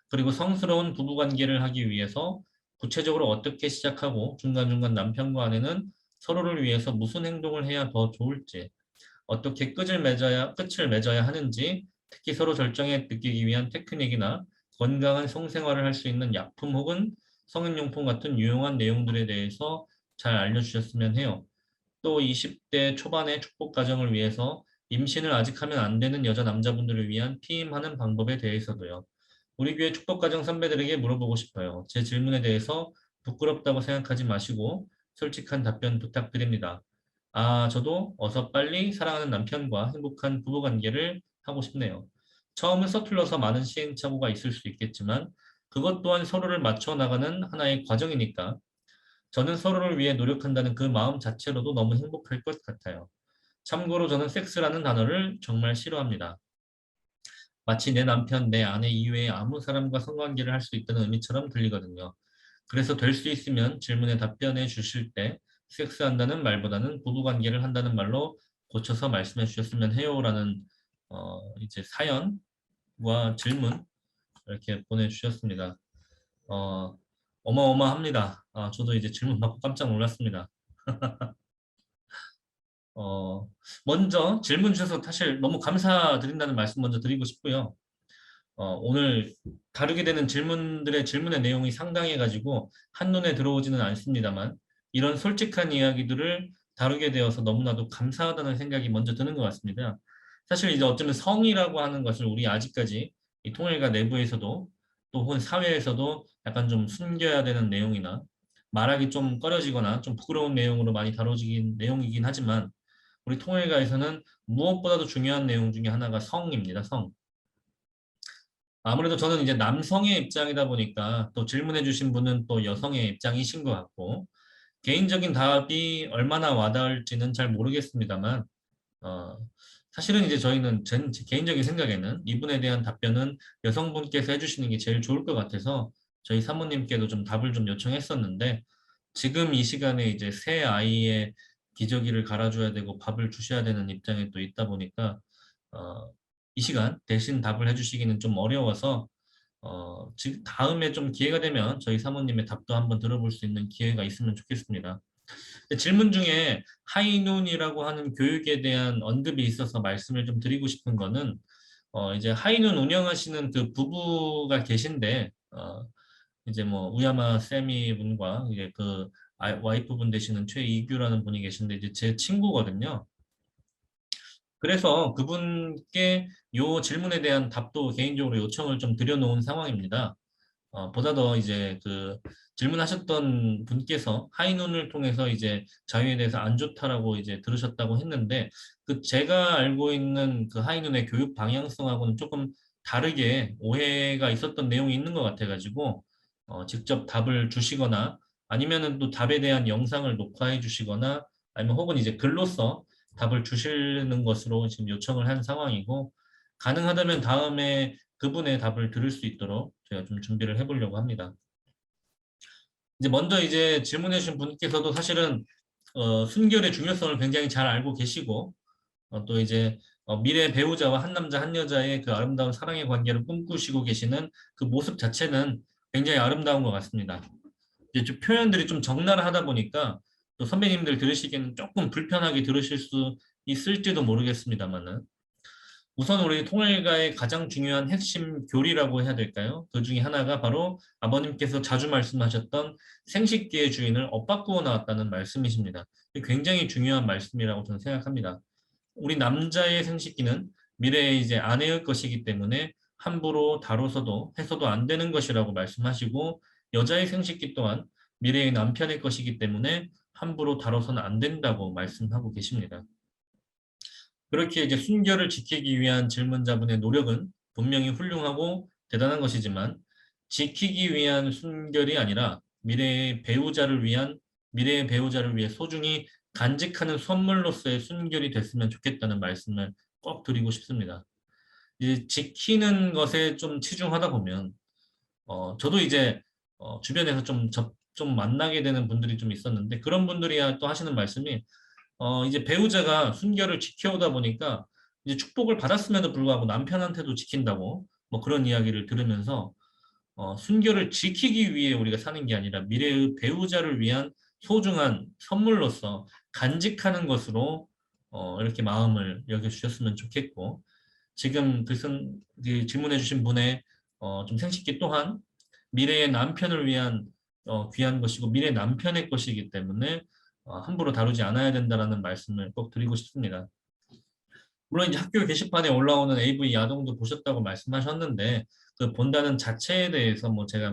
그리고 성스러운 부부관계를 하기 위해서 구체적으로 어떻게 시작하고 중간중간 남편과 아내는 서로를 위해서 무슨 행동을 해야 더 좋을지, 어떻게 끝을 맺어야 하는지, 특히 서로 절정에 느끼기 위한 테크닉이나 건강한 성생활을 할 수 있는 약품 혹은 성인용품 같은 유용한 내용들에 대해서 잘 알려주셨으면 해요. 또 20대 초반의 축복 가정을 위해서 임신을 아직 하면 안 되는 여자 남자분들을 위한 피임하는 방법에 대해서도요. 우리 교회 축복가정 선배들에게 물어보고 싶어요. 제 질문에 대해서 부끄럽다고 생각하지 마시고 솔직한 답변 부탁드립니다. 아, 저도 어서 빨리 사랑하는 남편과 행복한 부부관계를 하고 싶네요. 처음은 서툴러서 많은 시행착오가 있을 수 있겠지만 그것 또한 서로를 맞춰 나가는 하나의 과정이니까 저는 서로를 위해 노력한다는 그 마음 자체로도 너무 행복할 것 같아요. 참고로 저는 섹스라는 단어를 정말 싫어합니다. 마치 내 남편, 내 아내 이외에 아무 사람과 성관계를 할 수 있다는 의미처럼 들리거든요. 그래서 될 수 있으면 질문에 답변해 주실 때 섹스한다는 말보다는 부부관계를 한다는 말로 고쳐서 말씀해 주셨으면 해요라는 이제 사연과 질문 이렇게 보내주셨습니다. 어, 어마어마합니다. 저도 이제 질문 받고 깜짝 놀랐습니다. 어, 먼저 질문 주셔서 사실 너무 감사드린다는 말씀 먼저 드리고 싶고요. 오늘 다루게 되는 질문의 내용이 상당해가지고 한눈에 들어오지는 않습니다만 이런 솔직한 이야기들을 다루게 되어서 너무나도 감사하다는 생각이 먼저 드는 것 같습니다. 사실 이제 어쩌면 성이라고 하는 것을 우리 아직까지 이 통일가 내부에서도 또 혹은 사회에서도 약간 좀 숨겨야 되는 내용이나 말하기 좀 꺼려지거나 좀 부끄러운 내용으로 많이 다뤄지긴 내용이긴 하지만 우리 통일가에서는 무엇보다도 중요한 내용 중에 하나가 성입니다. 성. 아무래도 저는 이제 남성의 입장이다 보니까 또 질문해 주신 분은 또 여성의 입장이신 것 같고 개인적인 답이 얼마나 와닿을지는 잘 모르겠습니다만 어, 사실은 이제 저희는 제 개인적인 생각에는 이분에 대한 답변은 여성분께서 해주시는 게 제일 좋을 것 같아서 저희 사모님께도 좀 답을 좀 요청했었는데 지금 이 시간에 이제 새 아이의 기저귀를 갈아줘야 되고 밥을 주셔야 되는 입장에 또 있다 보니까 이 시간 대신 답을 해주시기는 좀 어려워서 지금 다음에 좀 기회가 되면 저희 사모님의 답도 한번 들어볼 수 있는 기회가 있으면 좋겠습니다. 질문 중에 하이눈이라고 하는 교육에 대한 언급이 있어서 말씀을 좀 드리고 싶은 거는 이제 하이눈 운영하시는 그 부부가 계신데 이제 뭐 우야마 세미 분과 이제 그 와이프 분 되시는 최이규라는 분이 계신데 이제 제 친구거든요. 그래서 그분께 요 질문에 대한 답도 개인적으로 요청을 좀 드려놓은 상황입니다. 보다 더 이제 그 질문하셨던 분께서 하이눈을 통해서 이제 자유에 대해서 안 좋다라고 이제 들으셨다고 했는데 그 제가 알고 있는 그 하이눈의 교육 방향성하고는 조금 다르게 오해가 있었던 내용이 있는 것 같아가지고 직접 답을 주시거나 아니면은 또 답에 대한 영상을 녹화해 주시거나 아니면 혹은 이제 글로써 답을 주시는 것으로 지금 요청을 한 상황이고 가능하다면 다음에 그분의 답을 들을 수 있도록 제가 좀 준비를 해보려고 합니다. 이제 먼저 이제 질문해 주신 분께서도 사실은 순결의 중요성을 굉장히 잘 알고 계시고 또 이제 미래 배우자와 한 남자 한 여자의 그 아름다운 사랑의 관계를 꿈꾸시고 계시는 그 모습 자체는 굉장히 아름다운 것 같습니다. 이제 좀 표현들이 좀 적나라하다 보니까 또 선배님들 들으시기에는 조금 불편하게 들으실 수 있을지도 모르겠습니다만은 우선 우리 통일가의 가장 중요한 핵심 교리라고 해야 될까요? 그 중에 하나가 바로 아버님께서 자주 말씀하셨던 생식기의 주인을 엇바꾸어 나왔다는 말씀이십니다. 굉장히 중요한 말씀이라고 저는 생각합니다. 우리 남자의 생식기는 미래의 이제 아내의 것이기 때문에 함부로 다뤄서도 해서도 안 되는 것이라고 말씀하시고 여자의 생식기 또한 미래의 남편의 것이기 때문에 함부로 다뤄서는 안 된다고 말씀하고 계십니다. 그렇게 이제 순결을 지키기 위한 질문자분의 노력은 분명히 훌륭하고 대단한 것이지만 지키기 위한 순결이 아니라 미래의 배우자를 위해 소중히 간직하는 선물로서의 순결이 됐으면 좋겠다는 말씀을 꼭 드리고 싶습니다. 이제 지키는 것에 좀 치중하다 보면 저도 이제 주변에서 좀 만나게 되는 분들이 좀 있었는데 그런 분들이 또 하시는 말씀이 이제 배우자가 순결을 지켜오다 보니까 이제 축복을 받았음에도 불구하고 남편한테도 지킨다고 뭐 그런 이야기를 들으면서 순결을 지키기 위해 우리가 사는 게 아니라 미래의 배우자를 위한 소중한 선물로서 간직하는 것으로 이렇게 마음을 여겨주셨으면 좋겠고, 지금 그 질문해 주신 분의 좀 생식기 또한 미래의 남편을 위한 귀한 것이고 미래 남편의 것이기 때문에 함부로 다루지 않아야 된다라는 말씀을 꼭 드리고 싶습니다. 물론 이제 학교 게시판에 올라오는 AV 야동도 보셨다고 말씀하셨는데 그 본다는 자체에 대해서 뭐 제가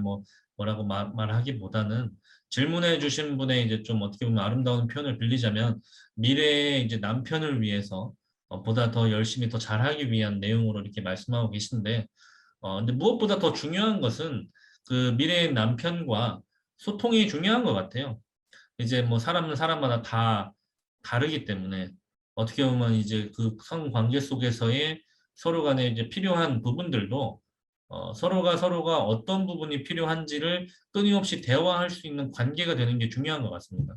뭐라고 말하기보다는 질문해 주신 분의 이제 좀 어떻게 보면 아름다운 표현을 빌리자면 미래의 이제 남편을 위해서 보다 더 열심히 더 잘하기 위한 내용으로 이렇게 말씀하고 계신데 근데 무엇보다 더 중요한 것은 그 미래의 남편과 소통이 중요한 것 같아요. 이제 뭐 사람은 사람마다 다 다르기 때문에 어떻게 보면 이제 그 성관계 속에서의 서로 간에 이제 필요한 부분들도 서로가 어떤 부분이 필요한지를 끊임없이 대화할 수 있는 관계가 되는 게 중요한 것 같습니다.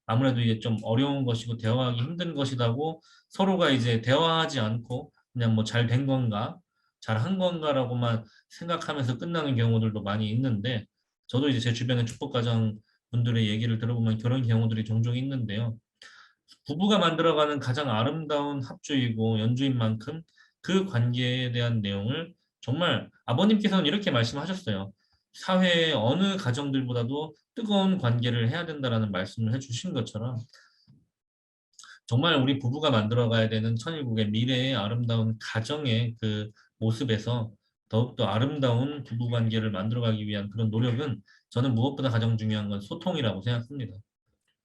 아무래도 이게 좀 어려운 것이고 대화하기 힘든 것이라고 서로가 이제 대화하지 않고 그냥 뭐 잘 된 건가, 잘 한 건가라고만 생각하면서 끝나는 경우들도 많이 있는데 저도 이제 제 주변의 축복가정 분들의 얘기를 들어보면 그런 경우들이 종종 있는데요. 부부가 만들어가는 가장 아름다운 합주이고 연주인 만큼 그 관계에 대한 내용을 정말 아버님께서는 이렇게 말씀하셨어요. 사회의 어느 가정들보다도 뜨거운 관계를 해야 된다라는 말씀을 해주신 것처럼 정말 우리 부부가 만들어가야 되는 천일국의 미래의 아름다운 가정의 그 모습에서 더욱더 아름다운 부부관계를 만들어가기 위한 그런 노력은 저는 무엇보다 가장 중요한 건 소통이라고 생각합니다.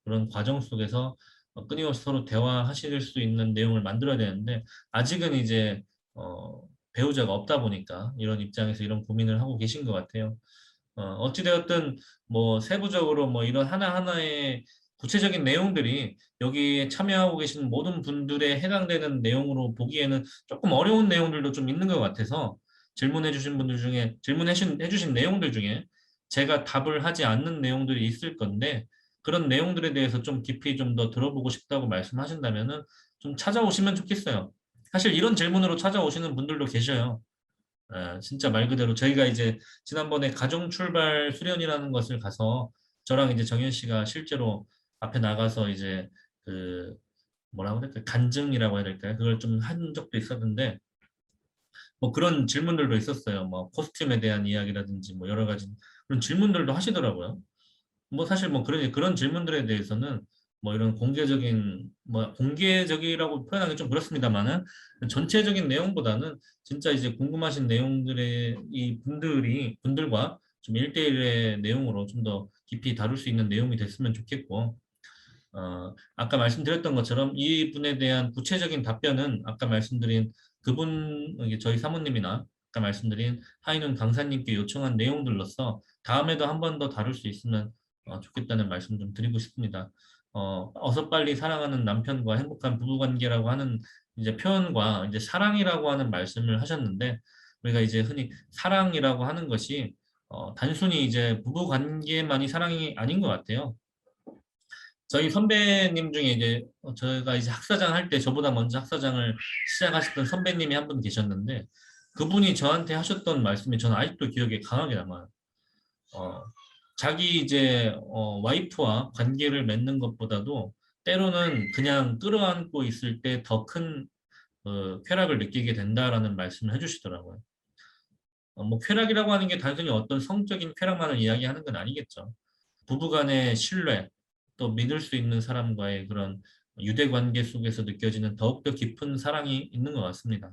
그런 과정 속에서 끊임없이 서로 대화하실 수 있는 내용을 만들어야 되는데 아직은 이제 배우자가 없다 보니까 이런 입장에서 이런 고민을 하고 계신 것 같아요. 어찌되었든 뭐 세부적으로 뭐 이런 하나하나의 구체적인 내용들이 여기에 참여하고 계신 모든 분들에 해당되는 내용으로 보기에는 조금 어려운 내용들도 좀 있는 것 같아서 질문해 주신 분들 중에 해주신 내용들 중에 제가 답을 하지 않는 내용들이 있을 건데 그런 내용들에 대해서 좀 깊이 좀 더 들어보고 싶다고 말씀하신다면은 좀 찾아오시면 좋겠어요. 사실 이런 질문으로 찾아오시는 분들도 계셔요. 진짜 말 그대로 저희가 이제 지난번에 가정 출발 수련이라는 것을 가서 저랑 이제 정현 씨가 실제로 앞에 나가서 이제 그 뭐라고 해야 될까 간증이라고 해야 될까요? 그걸 좀 한 적도 있었는데 뭐 그런 질문들도 있었어요. 뭐 코스튬에 대한 이야기라든지 뭐 여러 가지 그런 질문들도 하시더라고요. 뭐 사실 뭐 그런 질문들에 대해서는 뭐 이런 공개적인 뭐 공개적이라고 표현하기 좀 그렇습니다만은 전체적인 내용보다는 진짜 이제 궁금하신 내용들의 이 분들과 좀 1대1의 내용으로 좀 더 깊이 다룰 수 있는 내용이 됐으면 좋겠고 아까 말씀드렸던 것처럼 이분에 대한 구체적인 답변은 아까 말씀드린 이게 저희 사모님이나 아까 말씀드린 하인훈 강사님께 요청한 내용들로서 다음에도 한 번 더 다룰 수 있으면 좋겠다는 말씀 좀 드리고 싶습니다. 어서 빨리 사랑하는 남편과 행복한 부부관계라고 하는 이제 표현과 이제 사랑이라고 하는 말씀을 하셨는데 우리가 이제 흔히 사랑이라고 하는 것이 단순히 이제 부부관계만이 사랑이 아닌 것 같아요. 저희 선배님 중에 이제 저희가 이제 학사장 할 때 저보다 먼저 학사장을 시작하셨던 선배님이 한 분 계셨는데 그분이 저한테 하셨던 말씀이 저는 아직도 기억에 강하게 남아요. 어, 자기 이제 와이프와 관계를 맺는 것보다도 때로는 그냥 끌어안고 있을 때 더 큰 쾌락을 느끼게 된다라는 말씀을 해주시더라고요. 뭐 쾌락이라고 하는 게 단순히 어떤 성적인 쾌락만을 이야기하는 건 아니겠죠. 부부간의 신뢰, 또 믿을 수 있는 사람과의 그런 유대 관계 속에서 느껴지는 더욱더 깊은 사랑이 있는 것 같습니다.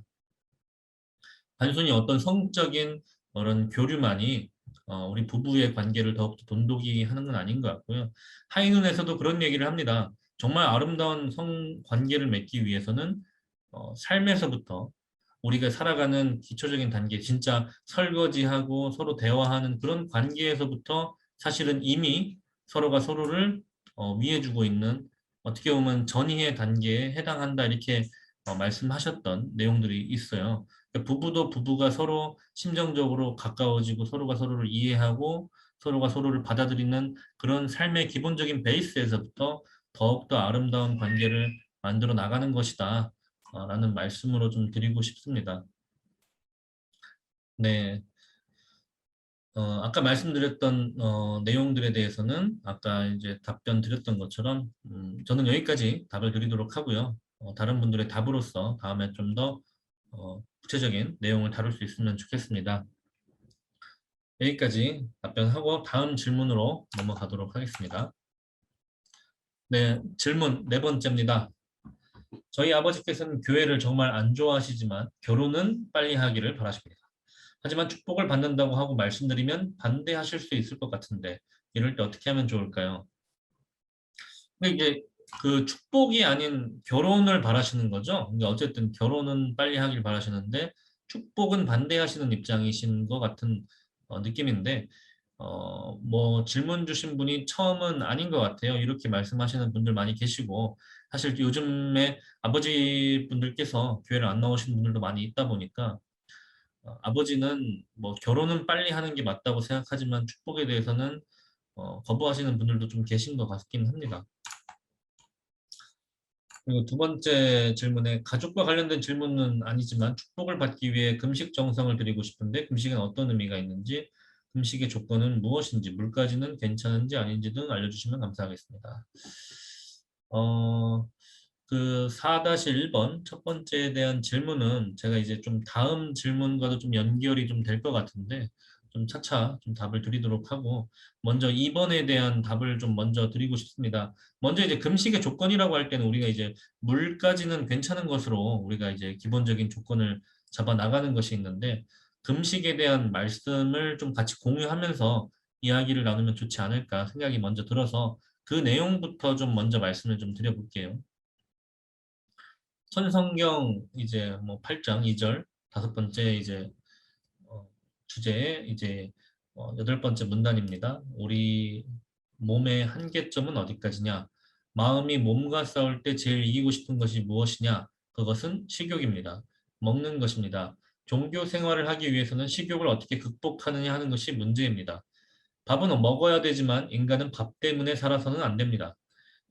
단순히 어떤 성적인 그런 교류만이 우리 부부의 관계를 더욱더 돈독히 하는 건 아닌 것 같고요. 하이눈에서도 그런 얘기를 합니다. 정말 아름다운 성 관계를 맺기 위해서는 삶에서부터 우리가 살아가는 기초적인 단계, 진짜 설거지하고 서로 대화하는 그런 관계에서부터 사실은 이미 서로가 서로를 위해주고 있는 어떻게 보면 전이의 단계에 해당한다 이렇게 말씀하셨던 내용들이 있어요. 그러니까 부부도 부부가 서로 심정적으로 가까워지고 서로가 서로를 이해하고 서로가 서로를 받아들이는 그런 삶의 기본적인 베이스에서부터 더욱더 아름다운 관계를 만들어 나가는 것이다. 라는 말씀으로 좀 드리고 싶습니다. 네. 아까 말씀드렸던 내용들에 대해서는 아까 이제 답변 드렸던 것처럼 저는 여기까지 답을 드리도록 하고요. 다른 분들의 답으로서 다음에 좀 더 구체적인 내용을 다룰 수 있으면 좋겠습니다. 여기까지 답변하고 다음 질문으로 넘어가도록 하겠습니다. 네, 질문 네 번째입니다. 저희 아버지께서는 교회를 정말 안 좋아하시지만 결혼은 빨리 하기를 바라십니다. 하지만 축복을 받는다고 하고 말씀드리면 반대하실 수 있을 것 같은데 이럴 때 어떻게 하면 좋을까요? 근데 이제 그 축복이 아닌 결혼을 바라시는 거죠. 근데 어쨌든 결혼은 빨리 하길 바라시는데 축복은 반대하시는 입장이신 것 같은 느낌인데 뭐 질문 주신 분이 처음은 아닌 것 같아요. 이렇게 말씀하시는 분들 많이 계시고 사실 요즘에 아버지 분들께서 교회를 안 나오시는 분들도 많이 있다 보니까 아버지는 뭐 결혼은 빨리 하는 게 맞다고 생각하지만 축복에 대해서는 거부하시는 분들도 좀 계신 것 같긴 합니다. 그리고 두 번째 질문에 가족과 관련된 질문은 아니지만 축복을 받기 위해 금식 정성을 드리고 싶은데 금식은 어떤 의미가 있는지, 금식의 조건은 무엇인지, 물까지는 괜찮은지 아닌지 등 알려주시면 감사하겠습니다. 어, 그 4-1번 첫 번째에 대한 질문은 제가 이제 좀 다음 질문과도 좀 연결이 좀 될 것 같은데 좀 차차 좀 답을 드리도록 하고 먼저 2번에 대한 답을 좀 먼저 드리고 싶습니다. 먼저 이제 금식의 조건이라고 할 때는 우리가 이제 물까지는 괜찮은 것으로 우리가 이제 기본적인 조건을 잡아 나가는 것이 있는데 금식에 대한 말씀을 좀 같이 공유하면서 이야기를 나누면 좋지 않을까 생각이 먼저 들어서 그 내용부터 좀 먼저 말씀을 좀 드려볼게요. 천성경 이제 뭐 8장 2절 다섯 번째 이제 주제에 이제 여덟 번째 문단입니다. 우리 몸의 한계점은 어디까지냐? 마음이 몸과 싸울 때 제일 이기고 싶은 것이 무엇이냐? 그것은 식욕입니다. 먹는 것입니다. 종교 생활을 하기 위해서는 식욕을 어떻게 극복하느냐 하는 것이 문제입니다. 밥은 먹어야 되지만 인간은 밥 때문에 살아서는 안 됩니다.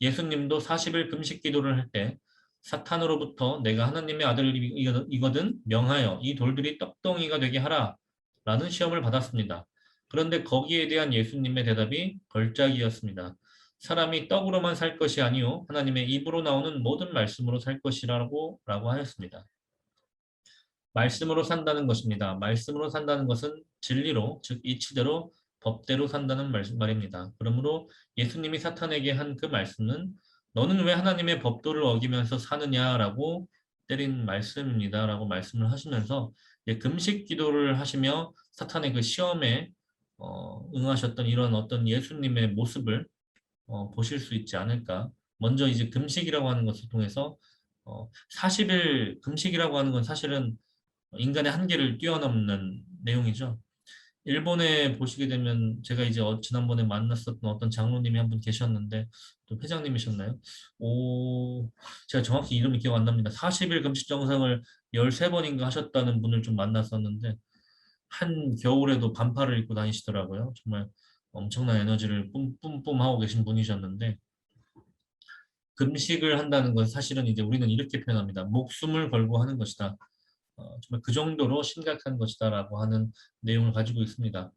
예수님도 40일 금식 기도를 할 때 사탄으로부터 내가 하나님의 아들이거든 명하여 이 돌들이 떡덩이가 되게 하라 라는 시험을 받았습니다. 그런데 거기에 대한 예수님의 대답이 걸작이었습니다. 사람이 떡으로만 살 것이 아니요 하나님의 입으로 나오는 모든 말씀으로 살 것이라고 하였습니다. 말씀으로 산다는 것입니다. 말씀으로 산다는 것은 진리로, 즉 이치대로 법대로 산다는 말입니다. 그러므로 예수님이 사탄에게 한 그 말씀은 너는 왜 하나님의 법도를 어기면서 사느냐라고 때린 말씀입니다라고 말씀을 하시면서 금식 기도를 하시며 사탄의 그 시험에 응하셨던 이런 어떤 예수님의 모습을 보실 수 있지 않을까. 먼저 이제 금식이라고 하는 것을 통해서 40일 금식이라고 하는 건 사실은 인간의 한계를 뛰어넘는 내용이죠. 일본에 보시게 되면 제가 이제 지난번에 만났었던 어떤 장로님이 한 분 계셨는데 또 회장님이셨나요? 오, 제가 정확히 이름이 기억 안 납니다. 40일 금식 정상을 13번인가 하셨다는 분을 좀 만났었는데 한 겨울에도 반팔을 입고 다니시더라고요. 정말 엄청난 에너지를 뿜뿜뿜 하고 계신 분이셨는데 금식을 한다는 건 사실은 이제 우리는 이렇게 표현합니다. 목숨을 걸고 하는 것이다. 정말 그 정도로 심각한 것이다라고 하는 내용을 가지고 있습니다.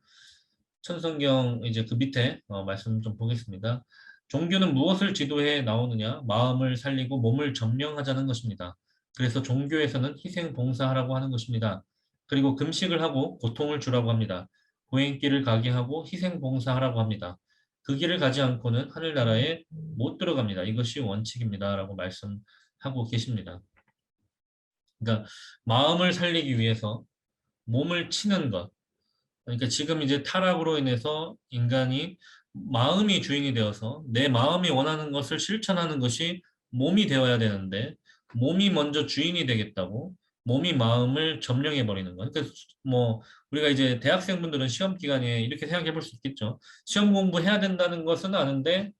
천성경 이제 그 밑에 말씀 좀 보겠습니다. 종교는 무엇을 지도해 나오느냐? 마음을 살리고 몸을 점령하자는 것입니다. 그래서 종교에서는 희생 봉사하라고 하는 것입니다. 그리고 금식을 하고 고통을 주라고 합니다. 고행길을 가게 하고 희생 봉사하라고 합니다. 그 길을 가지 않고는 하늘나라에 못 들어갑니다. 이것이 원칙입니다라고 말씀하고 계십니다. 그러니까 마음을 살리기 위해서 몸을 치는 것. 그러니까 지금 이제 타락으로 인해서 인간이 마음이 주인이 되어서 내 마음이 원하는 것을 실천하는 것이 몸이 되어야 되는데 몸이 먼저 주인이 되겠다고 몸이 마음을 점령해 버리는 거. 그러니까 뭐 우리가 이제 대학생분들은 시험 기간에 이렇게 생각해 볼 수 있겠죠. 시험 공부해야 된다는 것은 아는데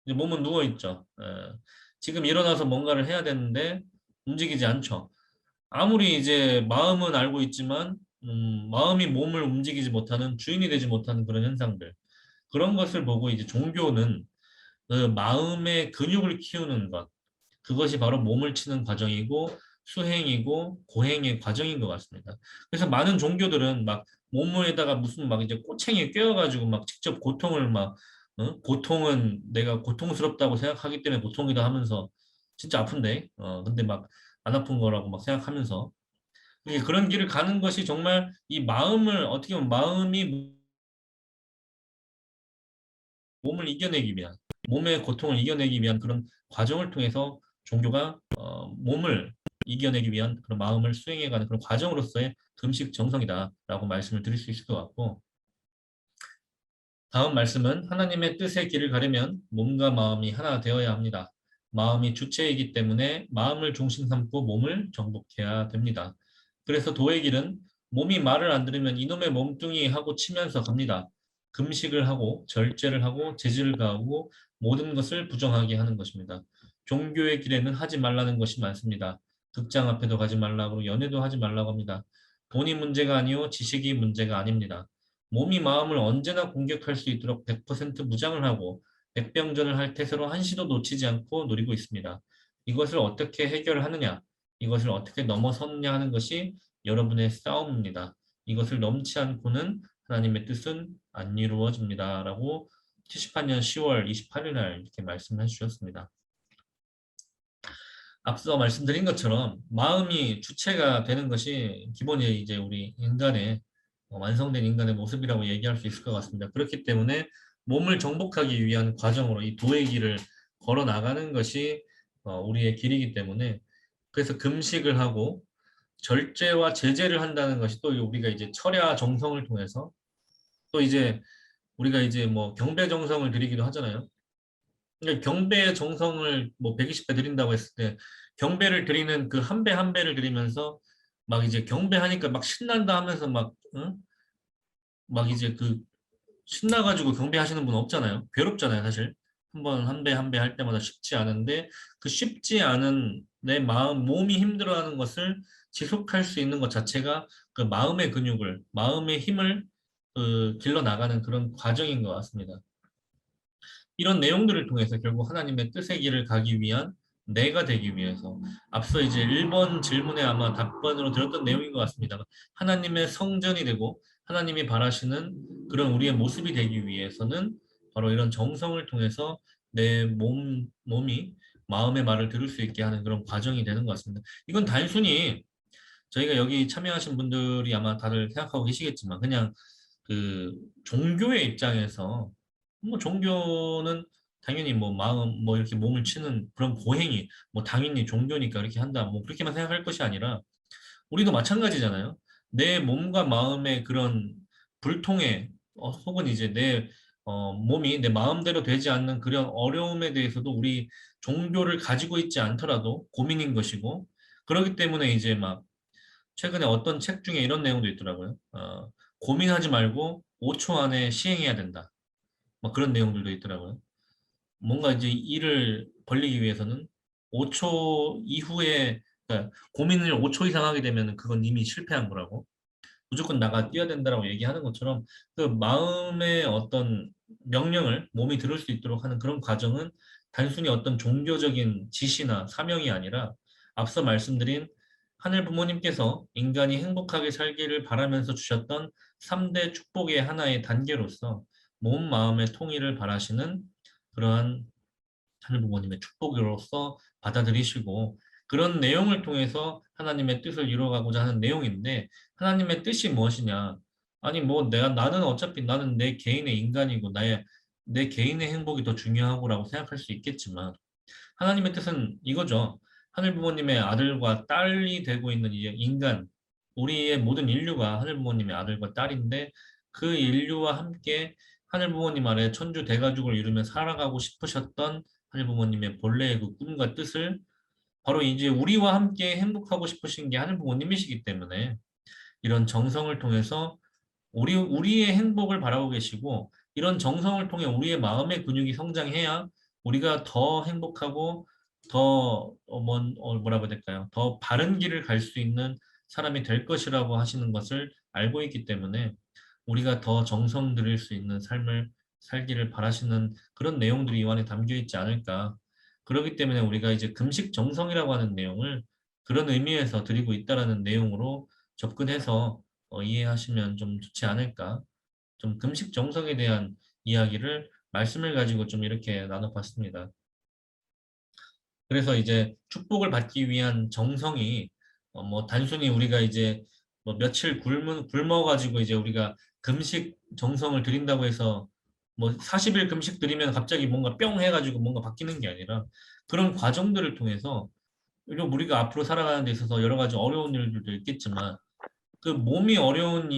이제 몸은 누워 있죠. 지금 일어나서 뭔가를 해야 되는데 움직이지 않죠. 아무리 이제 마음은 알고 있지만 마음이 몸을 움직이지 못하는 주인이 되지 못하는 그런 현상들 그런 것을 보고 이제 종교는 그 마음의 근육을 키우는 것, 그것이 바로 몸을 치는 과정이고 수행이고 고행의 과정인 것 같습니다. 그래서 많은 종교들은 막 몸에다가 무슨 막 이제 꼬챙이 꿰어가지고 막 직접 고통을 막 고통은 내가 고통스럽다고 생각하기 때문에 고통이다 하면서 진짜 아픈데 근데 막 안 아픈 거라고 막 생각하면서 그런 길을 가는 것이 정말 이 마음을 어떻게 보면 마음이 몸을 이겨내기 위한 몸의 고통을 이겨내기 위한 그런 과정을 통해서 종교가 몸을 이겨내기 위한 그런 마음을 수행해가는 그런 과정으로서의 금식 정성이다라고 말씀을 드릴 수 있을 것 같고 다음 말씀은 하나님의 뜻의 길을 가려면 몸과 마음이 하나 되어야 합니다. 마음이 주체이기 때문에 마음을 중심 삼고 몸을 정복해야 됩니다. 그래서 도의 길은 몸이 말을 안 들으면 이놈의 몸뚱이 하고 치면서 갑니다. 금식을 하고 절제를 하고 제지를 가하고 모든 것을 부정하게 하는 것입니다. 종교의 길에는 하지 말라는 것이 많습니다. 극장 앞에도 가지 말라고 연애도 하지 말라고 합니다. 돈이 문제가 아니요 지식이 문제가 아닙니다. 몸이 마음을 언제나 공격할 수 있도록 100% 무장을 하고 백병전을 할 태세로 한시도 놓치지 않고 노리고 있습니다. 이것을 어떻게 해결하느냐, 이것을 어떻게 넘어섰냐 하는 것이 여러분의 싸움입니다. 이것을 넘지 않고는 하나님의 뜻은 안 이루어집니다. 라고 78년 10월 28일 날 이렇게 말씀해 주셨습니다. 앞서 말씀드린 것처럼 마음이 주체가 되는 것이 기본이 이제 우리 인간의 완성된 인간의 모습이라고 얘기할 수 있을 것 같습니다. 그렇기 때문에 몸을 정복하기 위한 과정으로 이 도의 길을 걸어 나가는 것이 우리의 길이기 때문에 그래서 금식을 하고 절제와 제재를 한다는 것이 또 우리가 이제 철야 정성을 통해서 또 이제 우리가 이제 뭐 경배 정성을 드리기도 하잖아요. 그러니까 경배의 정성을 뭐 120배 드린다고 했을 때 경배를 드리는 그 한 배 한 배를 드리면서 막 이제 경배하니까 막 신난다 하면서 막 응? 막 이제 그 신나가지고 경배하시는 분 없잖아요. 괴롭잖아요, 사실. 한 번 한 배 한 배 할 때마다 쉽지 않은데 그 쉽지 않은 내 마음 몸이 힘들어하는 것을 지속할 수 있는 것 자체가 그 마음의 근육을 마음의 힘을 길러 나가는 그런 과정인 것 같습니다. 이런 내용들을 통해서 결국 하나님의 뜻의 길을 가기 위한 내가 되기 위해서 앞서 이제 1번 질문에 아마 답변으로 들었던 내용인 것 같습니다. 하나님의 성전이 되고 하나님이 바라시는 그런 우리의 모습이 되기 위해서는 바로 이런 정성을 통해서 내 몸이 마음의 말을 들을 수 있게 하는 그런 과정이 되는 것 같습니다. 이건 단순히 저희가 여기 참여하신 분들이 아마 다들 생각하고 계시겠지만 그냥 그 종교의 입장에서 뭐 종교는 당연히 뭐 마음 뭐 이렇게 몸을 치는 그런 고행이 뭐 당연히 종교니까 이렇게 한다 뭐 그렇게만 생각할 것이 아니라 우리도 마찬가지잖아요. 내 몸과 마음의 그런 불통에 혹은 이제 내 몸이 내 마음대로 되지 않는 그런 어려움에 대해서도 우리 종교를 가지고 있지 않더라도 고민인 것이고 그렇기 때문에 이제 막 최근에 어떤 책 중에 이런 내용도 있더라고요. 고민하지 말고 5초 안에 시행해야 된다. 뭐 그런 내용들도 있더라고요. 뭔가 이제 일을 벌리기 위해서는 5초 이후에 그러니까 고민을 5초 이상 하게 되면 그건 이미 실패한 거라고. 무조건 나가 뛰어야 된다라고 얘기하는 것처럼 그 마음의 어떤 명령을 몸이 들을 수 있도록 하는 그런 과정은 단순히 어떤 종교적인 지시나 사명이 아니라 앞서 말씀드린 하늘 부모님께서 인간이 행복하게 살기를 바라면서 주셨던 3대 축복의 하나의 단계로서 몸, 마음의 통일을 바라시는 그러한 하늘 부모님의 축복으로서 받아들이시고 그런 내용을 통해서 하나님의 뜻을 이루어가고자 하는 내용인데 하나님의 뜻이 무엇이냐? 아니 뭐 내가 나는 어차피 나는 내 개인의 인간이고 내 개인의 행복이 더 중요하고라고 생각할 수 있겠지만 하나님의 뜻은 이거죠. 하늘 부모님의 아들과 딸이 되고 있는 이제 인간 우리의 모든 인류가 하늘 부모님의 아들과 딸인데 그 인류와 함께 하늘 부모님 아래 천주 대가족을 이루며 살아가고 싶으셨던 하늘 부모님의 본래의 그 꿈과 뜻을 바로 이제 우리와 함께 행복하고 싶으신 게 하늘 부모님이시기 때문에 이런 정성을 통해서 우리의 행복을 바라고 계시고 이런 정성을 통해 우리의 마음의 근육이 성장해야 우리가 더 행복하고 더 뭐라고 해야 될까요? 더 바른 길을 갈 수 있는 사람이 될 것이라고 하시는 것을 알고 있기 때문에 우리가 더 정성 들일 수 있는 삶을 살기를 바라시는 그런 내용들이 이 안에 담겨 있지 않을까. 그렇기 때문에 우리가 이제 금식 정성이라고 하는 내용을 그런 의미에서 드리고 있다라는 내용으로 접근해서 이해하시면 좀 좋지 않을까. 좀 금식 정성에 대한 이야기를 말씀을 가지고 좀 이렇게 나눠봤습니다. 그래서 이제 축복을 받기 위한 정성이 뭐 단순히 우리가 이제 뭐 며칠 굶어가지고 이제 우리가 금식 정성을 드린다고 해서 뭐 40일 금식 드리면 갑자기 뭔가 뿅 해가지고 뭔가 바뀌는 게 아니라 그런 과정들을 통해서 그리고 우리가 앞으로 살아가는 데 있어서 여러 가지 어려운 일들도 있겠지만 그 몸이 어려운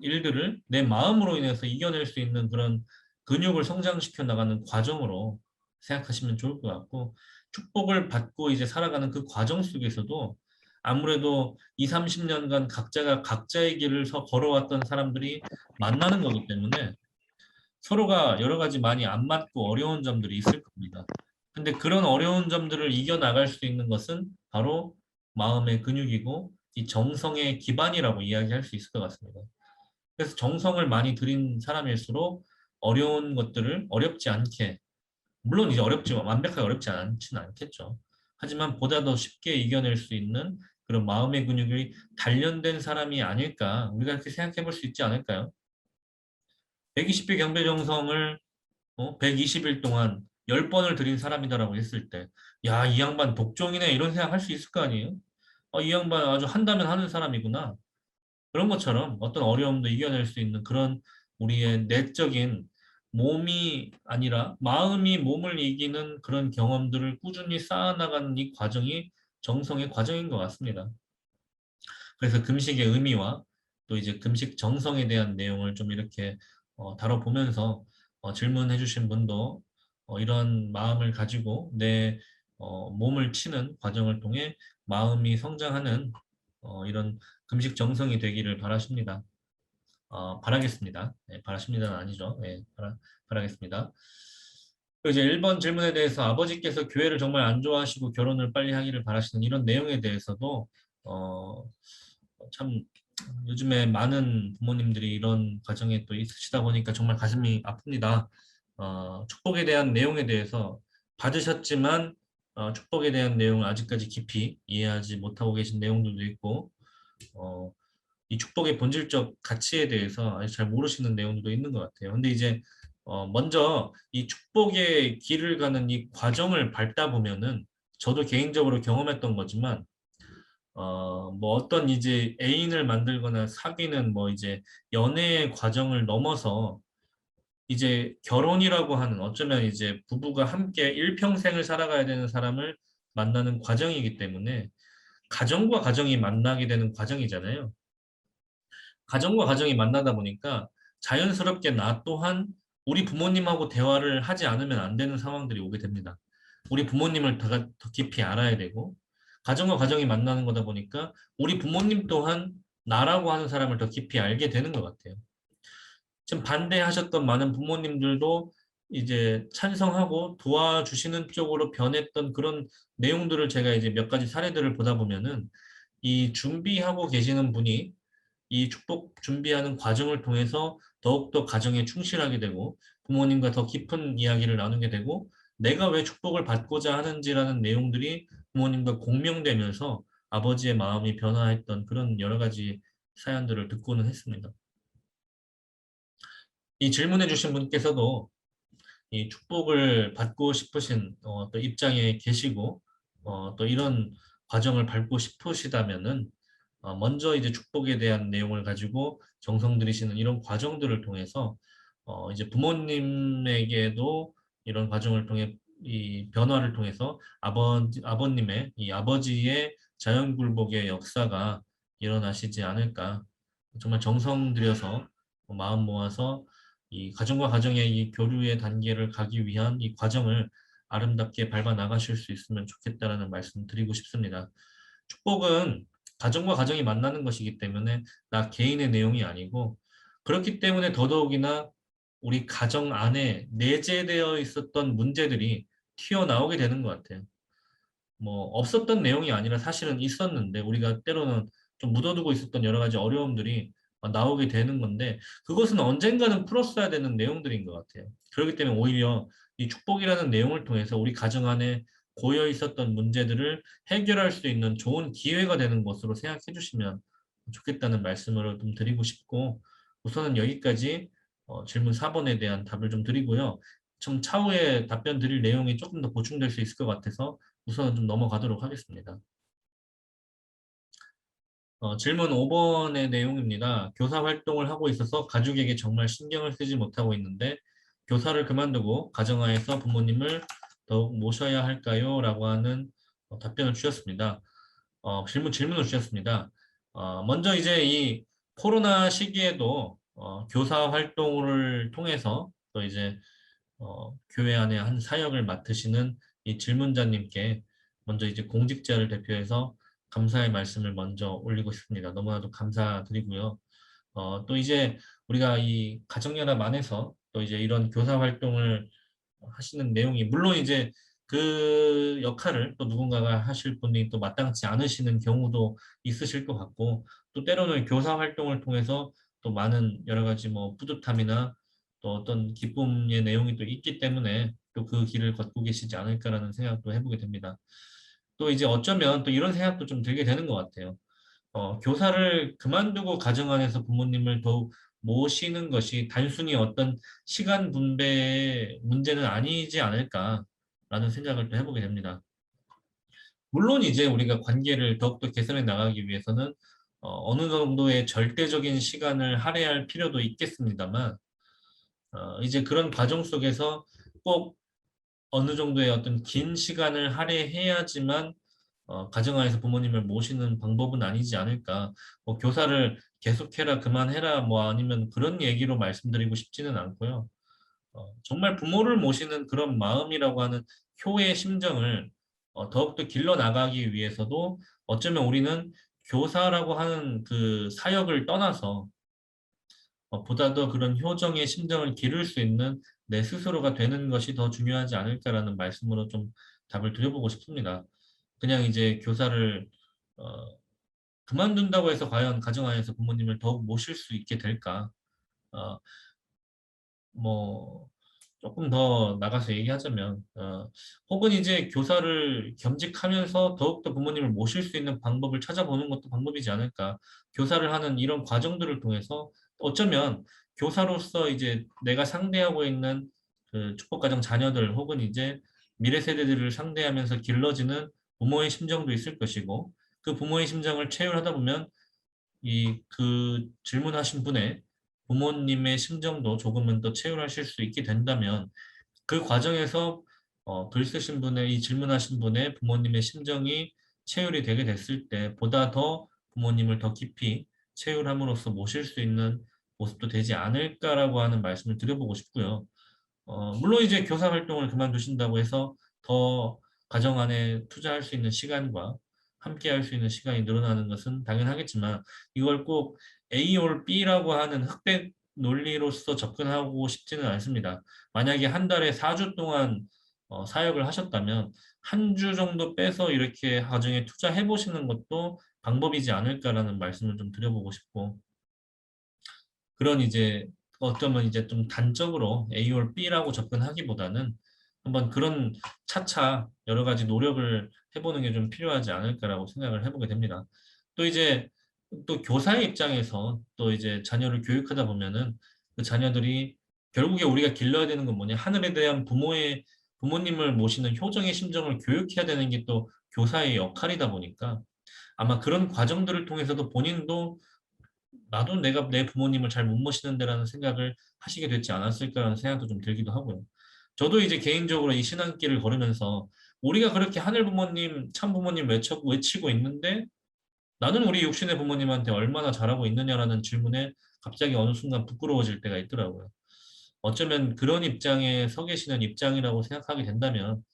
일들을 내 마음으로 인해서 이겨낼 수 있는 그런 근육을 성장시켜 나가는 과정으로 생각하시면 좋을 것 같고 축복을 받고 이제 살아가는 그 과정 속에서도 아무래도 2, 30년간 각자가 각자의 길을 걸어왔던 사람들이 만나는 거기 때문에 서로가 여러 가지 많이 안 맞고 어려운 점들이 있을 겁니다. 근데 그런 어려운 점들을 이겨나갈 수 있는 것은 바로 마음의 근육이고 이 정성의 기반이라고 이야기할 수 있을 것 같습니다. 그래서 정성을 많이 들인 사람일수록 어려운 것들을 어렵지 않게, 물론 이제 어렵지만 완벽하게 어렵지 않지는 않겠죠. 하지만 보다 더 쉽게 이겨낼 수 있는 그런 마음의 근육이 단련된 사람이 아닐까, 우리가 이렇게 생각해 볼 수 있지 않을까요? 120배 경배정성을 120일 동안 10번을 들인 사람이다라고 했을 때, 야, 이 양반 독종이네, 이런 생각 할 수 있을 거 아니에요? 이 양반 아주 한다면 하는 사람이구나. 그런 것처럼 어떤 어려움도 이겨낼 수 있는 그런 우리의 내적인 몸이 아니라 마음이 몸을 이기는 그런 경험들을 꾸준히 쌓아나가는 이 과정이 정성의 과정인 것 같습니다. 그래서 금식의 의미와 또 이제 금식 정성에 대한 내용을 좀 이렇게 다뤄보면서 질문해 주신 분도 이런 마음을 가지고 내 몸을 치는 과정을 통해 마음이 성장하는 이런 금식 정성이 되기를 바라십니다. 바라겠습니다. 네, 바라십니다는 아니죠. 네, 바라겠습니다. 또 이제 1번 질문에 대해서 아버지께서 교회를 정말 안 좋아하시고 결혼을 빨리 하기를 바라시는 이런 내용에 대해서도 어, 참 요즘에 많은 부모님들이 이런 과정에 또 있으시다 보니까 정말 가슴이 아픕니다. 축복에 대한 내용에 대해서 받으셨지만 축복에 대한 내용을 아직까지 깊이 이해하지 못하고 계신 내용들도 있고 어, 이 축복의 본질적 가치에 대해서 아직 잘 모르시는 내용도 있는 것 같아요. 근데 이제 먼저 이 축복의 길을 가는 이 과정을 밟다 보면은 저도 개인적으로 경험했던 거지만 뭐 어떤 이제 애인을 만들거나 사귀는 뭐 이제 연애의 과정을 넘어서 이제 결혼이라고 하는 어쩌면 이제 부부가 함께 일평생을 살아가야 되는 사람을 만나는 과정이기 때문에 가정과 가정이 만나게 되는 과정이잖아요. 가정과 가정이 만나다 보니까 자연스럽게 나 또한 우리 부모님하고 대화를 하지 않으면 안 되는 상황들이 오게 됩니다. 우리 부모님을 더 깊이 알아야 되고, 가정과 가정이 만나는 거다 보니까 우리 부모님 또한 나라고 하는 사람을 더 깊이 알게 되는 것 같아요. 지금 반대하셨던 많은 부모님들도 이제 찬성하고 도와주시는 쪽으로 변했던 그런 내용들을 제가 이제 몇 가지 사례들을 보다 보면은 이 준비하고 계시는 분이 이 축복 준비하는 과정을 통해서 더욱더 가정에 충실하게 되고 부모님과 더 깊은 이야기를 나누게 되고 내가 왜 축복을 받고자 하는지라는 내용들이 부모님과 공명되면서 아버지의 마음이 변화했던 그런 여러 가지 사연들을 듣고는 했습니다. 이 질문해 주신 분께서도 이 축복을 받고 싶으신 또 입장에 계시고 또 이런 과정을 밟고 싶으시다면은 먼저 이제 축복에 대한 내용을 가지고 정성 들이시는 이런 과정들을 통해서 이제 부모님에게도 이런 과정을 통해 이 변화를 통해서 아버님의 이 아버지의 자연굴복의 역사가 일어나시지 않을까. 정말 정성 들여서 마음 모아서 이 가정과 가정의 이 교류의 단계를 가기 위한 이 과정을 아름답게 밟아 나가실 수 있으면 좋겠다라는 말씀 드리고 싶습니다. 축복은 가정과 가정이 만나는 것이기 때문에 나 개인의 내용이 아니고 그렇기 때문에 더더욱이나 우리 가정 안에 내재되어 있었던 문제들이 튀어나오게 되는 것 같아요. 뭐 없었던 내용이 아니라 사실은 있었는데 우리가 때로는 좀 묻어두고 있었던 여러 가지 어려움들이 나오게 되는 건데 그것은 언젠가는 풀었어야 되는 내용들인 것 같아요. 그렇기 때문에 오히려 이 축복이라는 내용을 통해서 우리 가정 안에 고여 있었던 문제들을 해결할 수 있는 좋은 기회가 되는 것으로 생각해 주시면 좋겠다는 말씀을 좀 드리고 싶고 우선은 여기까지 질문 4번에 대한 답을 좀 드리고요. 좀 차후에 답변 드릴 내용이 조금 더 보충될 수 있을 것 같아서 우선은 좀 넘어가도록 하겠습니다. 질문 5번의 내용입니다. 교사 활동을 하고 있어서 가족에게 정말 신경을 쓰지 못하고 있는데 교사를 그만두고 가정하에서 부모님을 더욱 모셔야 할까요? 라고 하는 답변을 주셨습니다. 질문을 주셨습니다. 먼저 이제 이 코로나 시기에도 교사 활동을 통해서 또 이제 교회 안에 한 사역을 맡으시는 이 질문자님께 먼저 이제 공직자를 대표해서 감사의 말씀을 먼저 올리고 싶습니다. 너무나도 감사드리고요. 또 이제 우리가 이 가정연합 안에서 또 이제 이런 교사 활동을 하시는 내용이 물론 이제 그 역할을 또 누군가가 하실 분이 또 마땅치 않으시는 경우도 있으실 것 같고 또 때로는 교사 활동을 통해서 또 많은 여러 가지 뭐 뿌듯함이나 또 어떤 기쁨의 내용이 또 있기 때문에 또 그 길을 걷고 계시지 않을까라는 생각도 해보게 됩니다. 또 이제 어쩌면 또 이런 생각도 좀 들게 되는 것 같아요. 교사를 그만두고 가정 안에서 부모님을 더욱 모시는 것이 단순히 어떤 시간 분배의 문제는 아니지 않을까라는 생각을 또 해보게 됩니다. 물론 이제 우리가 관계를 더욱더 개선해 나가기 위해서는 어느 정도의 절대적인 시간을 할애할 필요도 있겠습니다만 이제 그런 과정 속에서 꼭 어느 정도의 어떤 긴 시간을 할애해야지만 가정하에서 부모님을 모시는 방법은 아니지 않을까. 뭐 교사를 계속해라, 그만해라, 뭐 아니면 그런 얘기로 말씀드리고 싶지는 않고요. 정말 부모를 모시는 그런 마음이라고 하는 효의 심정을 더욱더 길러 나가기 위해서도 어쩌면 우리는 교사라고 하는 그 사역을 떠나서 보다 더 그런 효정의 심정을 기를 수 있는 내 스스로가 되는 것이 더 중요하지 않을까라는 말씀으로 좀 답을 드려보고 싶습니다. 그냥 이제 교사를 어, 그만둔다고 해서 과연 가정 안에서 부모님을 더욱 모실 수 있게 될까? 어, 뭐 조금 더 나가서 얘기하자면 혹은 이제 교사를 겸직하면서 더욱더 부모님을 모실 수 있는 방법을 찾아보는 것도 방법이지 않을까. 교사를 하는 이런 과정들을 통해서 어쩌면 교사로서 이제 내가 상대하고 있는 그 축복가정 자녀들 혹은 이제 미래 세대들을 상대하면서 길러지는 부모의 심정도 있을 것이고 그 부모의 심정을 체휼하다 보면 이 그 질문하신 분의 부모님의 심정도 조금은 더 체휼하실 수 있게 된다면 그 과정에서 글 쓰신 분의 이 질문하신 분의 부모님의 심정이 체휼이 되게 됐을 때 보다 더 부모님을 더 깊이 체휼함으로써 모실 수 있는 모습도 되지 않을까라고 하는 말씀을 드려보고 싶고요. 물론 이제 교사 활동을 그만두신다고 해서 더 가정 안에 투자할 수 있는 시간과 함께 할 수 있는 시간이 늘어나는 것은 당연하겠지만 이걸 꼭 A or B라고 하는 흑백 논리로서 접근하고 싶지는 않습니다. 만약에 한 달에 4주 동안 사역을 하셨다면 한 주 정도 빼서 이렇게 가정에 투자해 보시는 것도 방법이지 않을까라는 말씀을 좀 드려보고 싶고 그런 이제 어쩌면 이제 좀 단적으로 A or B라고 접근하기보다는 한번 그런 차차 여러 가지 노력을 해보는 게 좀 필요하지 않을까라고 생각을 해보게 됩니다. 또 이제 또 교사의 입장에서 또 이제 자녀를 교육하다 보면은 그 자녀들이 결국에 우리가 길러야 되는 건 뭐냐? 하늘에 대한 부모님을 모시는 효정의 심정을 교육해야 되는 게 또 교사의 역할이다 보니까 아마 그런 과정들을 통해서도 본인도 나도 내가 내 부모님을 잘 못 모시는데라는 생각을 하시게 됐지 않았을까라는 생각도 좀 들기도 하고요. 저도 이제 개인적으로 이 신앙길을 걸으면서 우리가 그렇게 하늘 부모님, 참 부모님 외치고 있는데 나는 우리 육신의 부모님한테 얼마나 잘하고 있느냐라는 질문에 갑자기 어느 순간 부끄러워질 때가 있더라고요. 어쩌면 그런 입장에 서 계시는 입장이라고 생각하게 된다면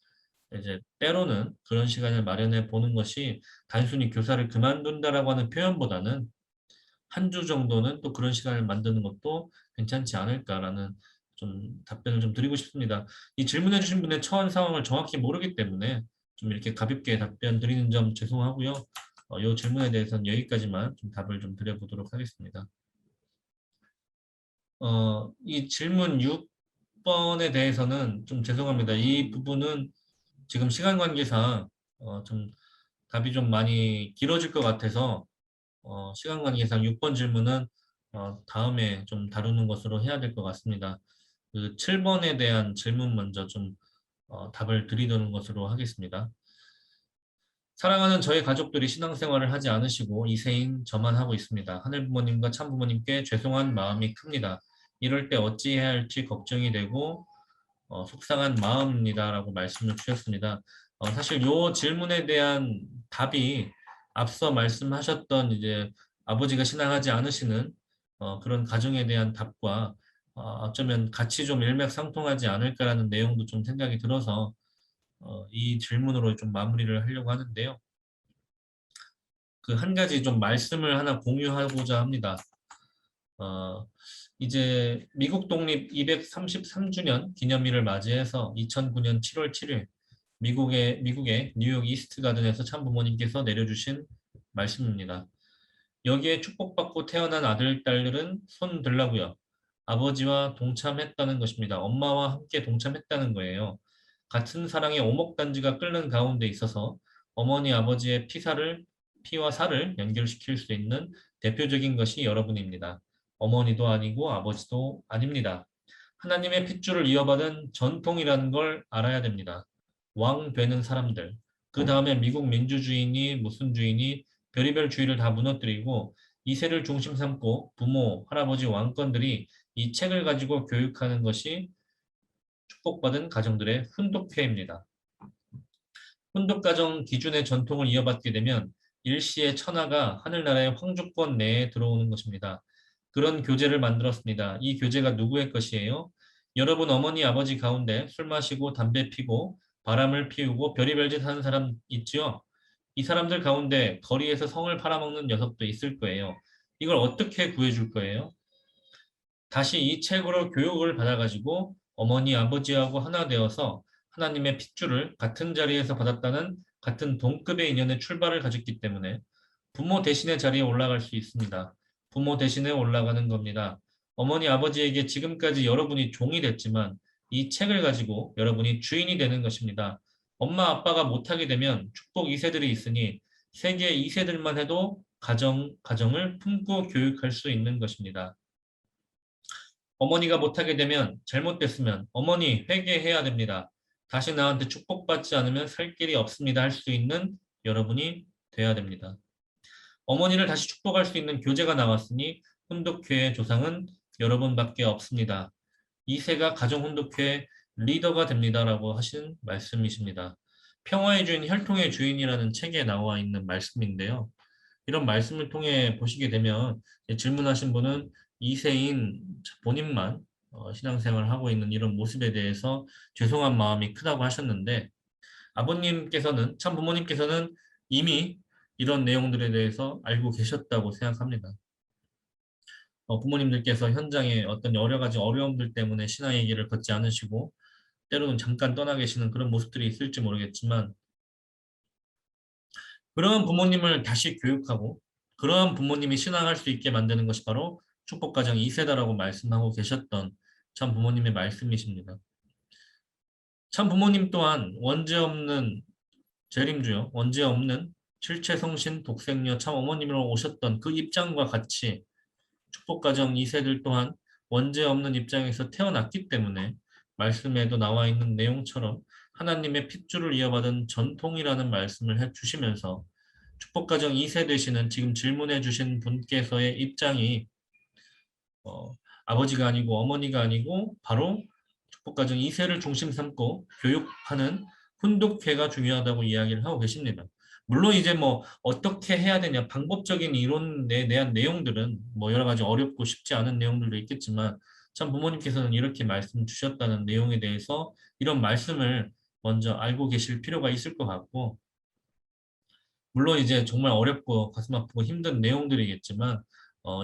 이제 때로는 그런 시간을 마련해 보는 것이 단순히 교사를 그만둔다라고 하는 표현보다는 한 주 정도는 또 그런 시간을 만드는 것도 괜찮지 않을까라는 좀 답변을 좀 드리고 싶습니다. 이 질문해 주신 분의 처한 상황을 정확히 모르기 때문에 좀 이렇게 가볍게 답변 드리는 점 죄송하고요. 이 질문에 대해서는 여기까지만 좀 답을 좀 드려보도록 하겠습니다. 이 질문 6번에 대해서는 좀 죄송합니다. 이 부분은 지금 시간 관계상 좀 답이 좀 많이 길어질 것 같아서 시간 관계상 6번 질문은 다음에 좀 다루는 것으로 해야 될 것 같습니다. 그 7번에 대한 질문 먼저 좀 답을 드리도록 것으로 하겠습니다. 사랑하는 저희 가족들이 신앙생활을 하지 않으시고 이세인 저만 하고 있습니다. 하늘 부모님과 참 부모님께 죄송한 마음이 큽니다. 이럴 때 어찌해야 할지 걱정이 되고 속상한 마음입니다라고 말씀을 주셨습니다. 사실 이 질문에 대한 답이 앞서 말씀하셨던 이제 아버지가 신앙하지 않으시는 그런 가정에 대한 답과 어쩌면 같이 좀 일맥상통하지 않을까라는 내용도 좀 생각이 들어서 이 질문으로 좀 마무리를 하려고 하는데요. 그 한 가지 좀 말씀을 하나 공유하고자 합니다. 어, 이제 미국 독립 233주년 기념일을 맞이해서 2009년 7월 7일 미국의 뉴욕 이스트 가든에서 참부모님께서 내려주신 말씀입니다. 여기에 축복받고 태어난 아들, 딸들은 손 들라고요. 아버지와 동참했다는 것입니다. 엄마와 함께 동참했다는 거예요. 같은 사랑의 오목단지가 끓는 가운데 있어서 어머니, 아버지의 피와 살을 연결시킬 수 있는 대표적인 것이 여러분입니다. 어머니도 아니고 아버지도 아닙니다. 하나님의 핏줄을 이어받은 전통이라는 걸 알아야 됩니다. 왕 되는 사람들, 그 다음에 미국 민주주의니 무슨 주의니 별의별 주의를 다 무너뜨리고 이세를 중심 삼고 부모, 할아버지 왕건들이 이 책을 가지고 교육하는 것이 축복받은 가정들의 훈독회입니다. 훈독가정 기준의 전통을 이어받게 되면 일시의 천하가 하늘나라의 황주권 내에 들어오는 것입니다. 그런 교재를 만들었습니다. 이 교재가 누구의 것이에요? 여러분 어머니 아버지 가운데 술 마시고 담배 피고 바람을 피우고 별의별 짓 하는 사람 있지요? 이 사람들 가운데 거리에서 성을 팔아먹는 녀석도 있을 거예요. 이걸 어떻게 구해줄 거예요? 다시 이 책으로 교육을 받아가지고 어머니 아버지하고 하나 되어서 하나님의 핏줄을 같은 자리에서 받았다는 같은 동급의 인연의 출발을 가졌기 때문에 부모 대신의 자리에 올라갈 수 있습니다. 부모 대신에 올라가는 겁니다. 어머니 아버지에게 지금까지 여러분이 종이 됐지만 이 책을 가지고 여러분이 주인이 되는 것입니다. 엄마 아빠가 못하게 되면 축복 2세들이 있으니 세계 2세들만 해도 가정을 품고 교육할 수 있는 것입니다. 어머니가 못하게 되면 잘못됐으면 어머니 회개해야 됩니다. 다시 나한테 축복받지 않으면 살 길이 없습니다. 할 수 있는 여러분이 돼야 됩니다. 어머니를 다시 축복할 수 있는 교재가 나왔으니 훈독회의 조상은 여러분밖에 없습니다. 이세가 가정훈독회 리더가 됩니다라고 하신 말씀이십니다. 평화의 주인, 혈통의 주인이라는 책에 나와 있는 말씀인데요. 이런 말씀을 통해 보시게 되면 질문하신 분은 이세인 본인만 신앙생활을 하고 있는 이런 모습에 대해서 죄송한 마음이 크다고 하셨는데 아버님께서는 참 부모님께서는 이미 이런 내용들에 대해서 알고 계셨다고 생각합니다. 부모님들께서 현장에 어떤 여러 가지 어려움들 때문에 신앙의 길을 걷지 않으시고 때로는 잠깐 떠나 계시는 그런 모습들이 있을지 모르겠지만 그러한 부모님을 다시 교육하고 그러한 부모님이 신앙할 수 있게 만드는 것이 바로 축복가정 2세다라고 말씀하고 계셨던 참 부모님의 말씀이십니다. 참 부모님 또한 원죄 없는 재림주요, 원죄 없는 칠체성신 독생녀 참 어머님으로 오셨던 그 입장과 같이 축복가정 2세들 또한 원죄 없는 입장에서 태어났기 때문에 말씀에도 나와 있는 내용처럼 하나님의 핏줄을 이어받은 전통이라는 말씀을 해주시면서 축복가정 2세 되시는 지금 질문해 주신 분께서의 입장이 어, 아버지가 아니고 어머니가 아니고 바로 축복가정 2세를 중심 삼고 교육하는 훈독회가 중요하다고 이야기를 하고 계십니다. 물론 이제 뭐 어떻게 해야 되냐 방법적인 이론에 대한 내용들은 뭐 여러 가지 어렵고 쉽지 않은 내용들도 있겠지만 참 부모님께서는 이렇게 말씀 주셨다는 내용에 대해서 이런 말씀을 먼저 알고 계실 필요가 있을 것 같고 물론 이제 정말 어렵고 가슴 아프고 힘든 내용들이겠지만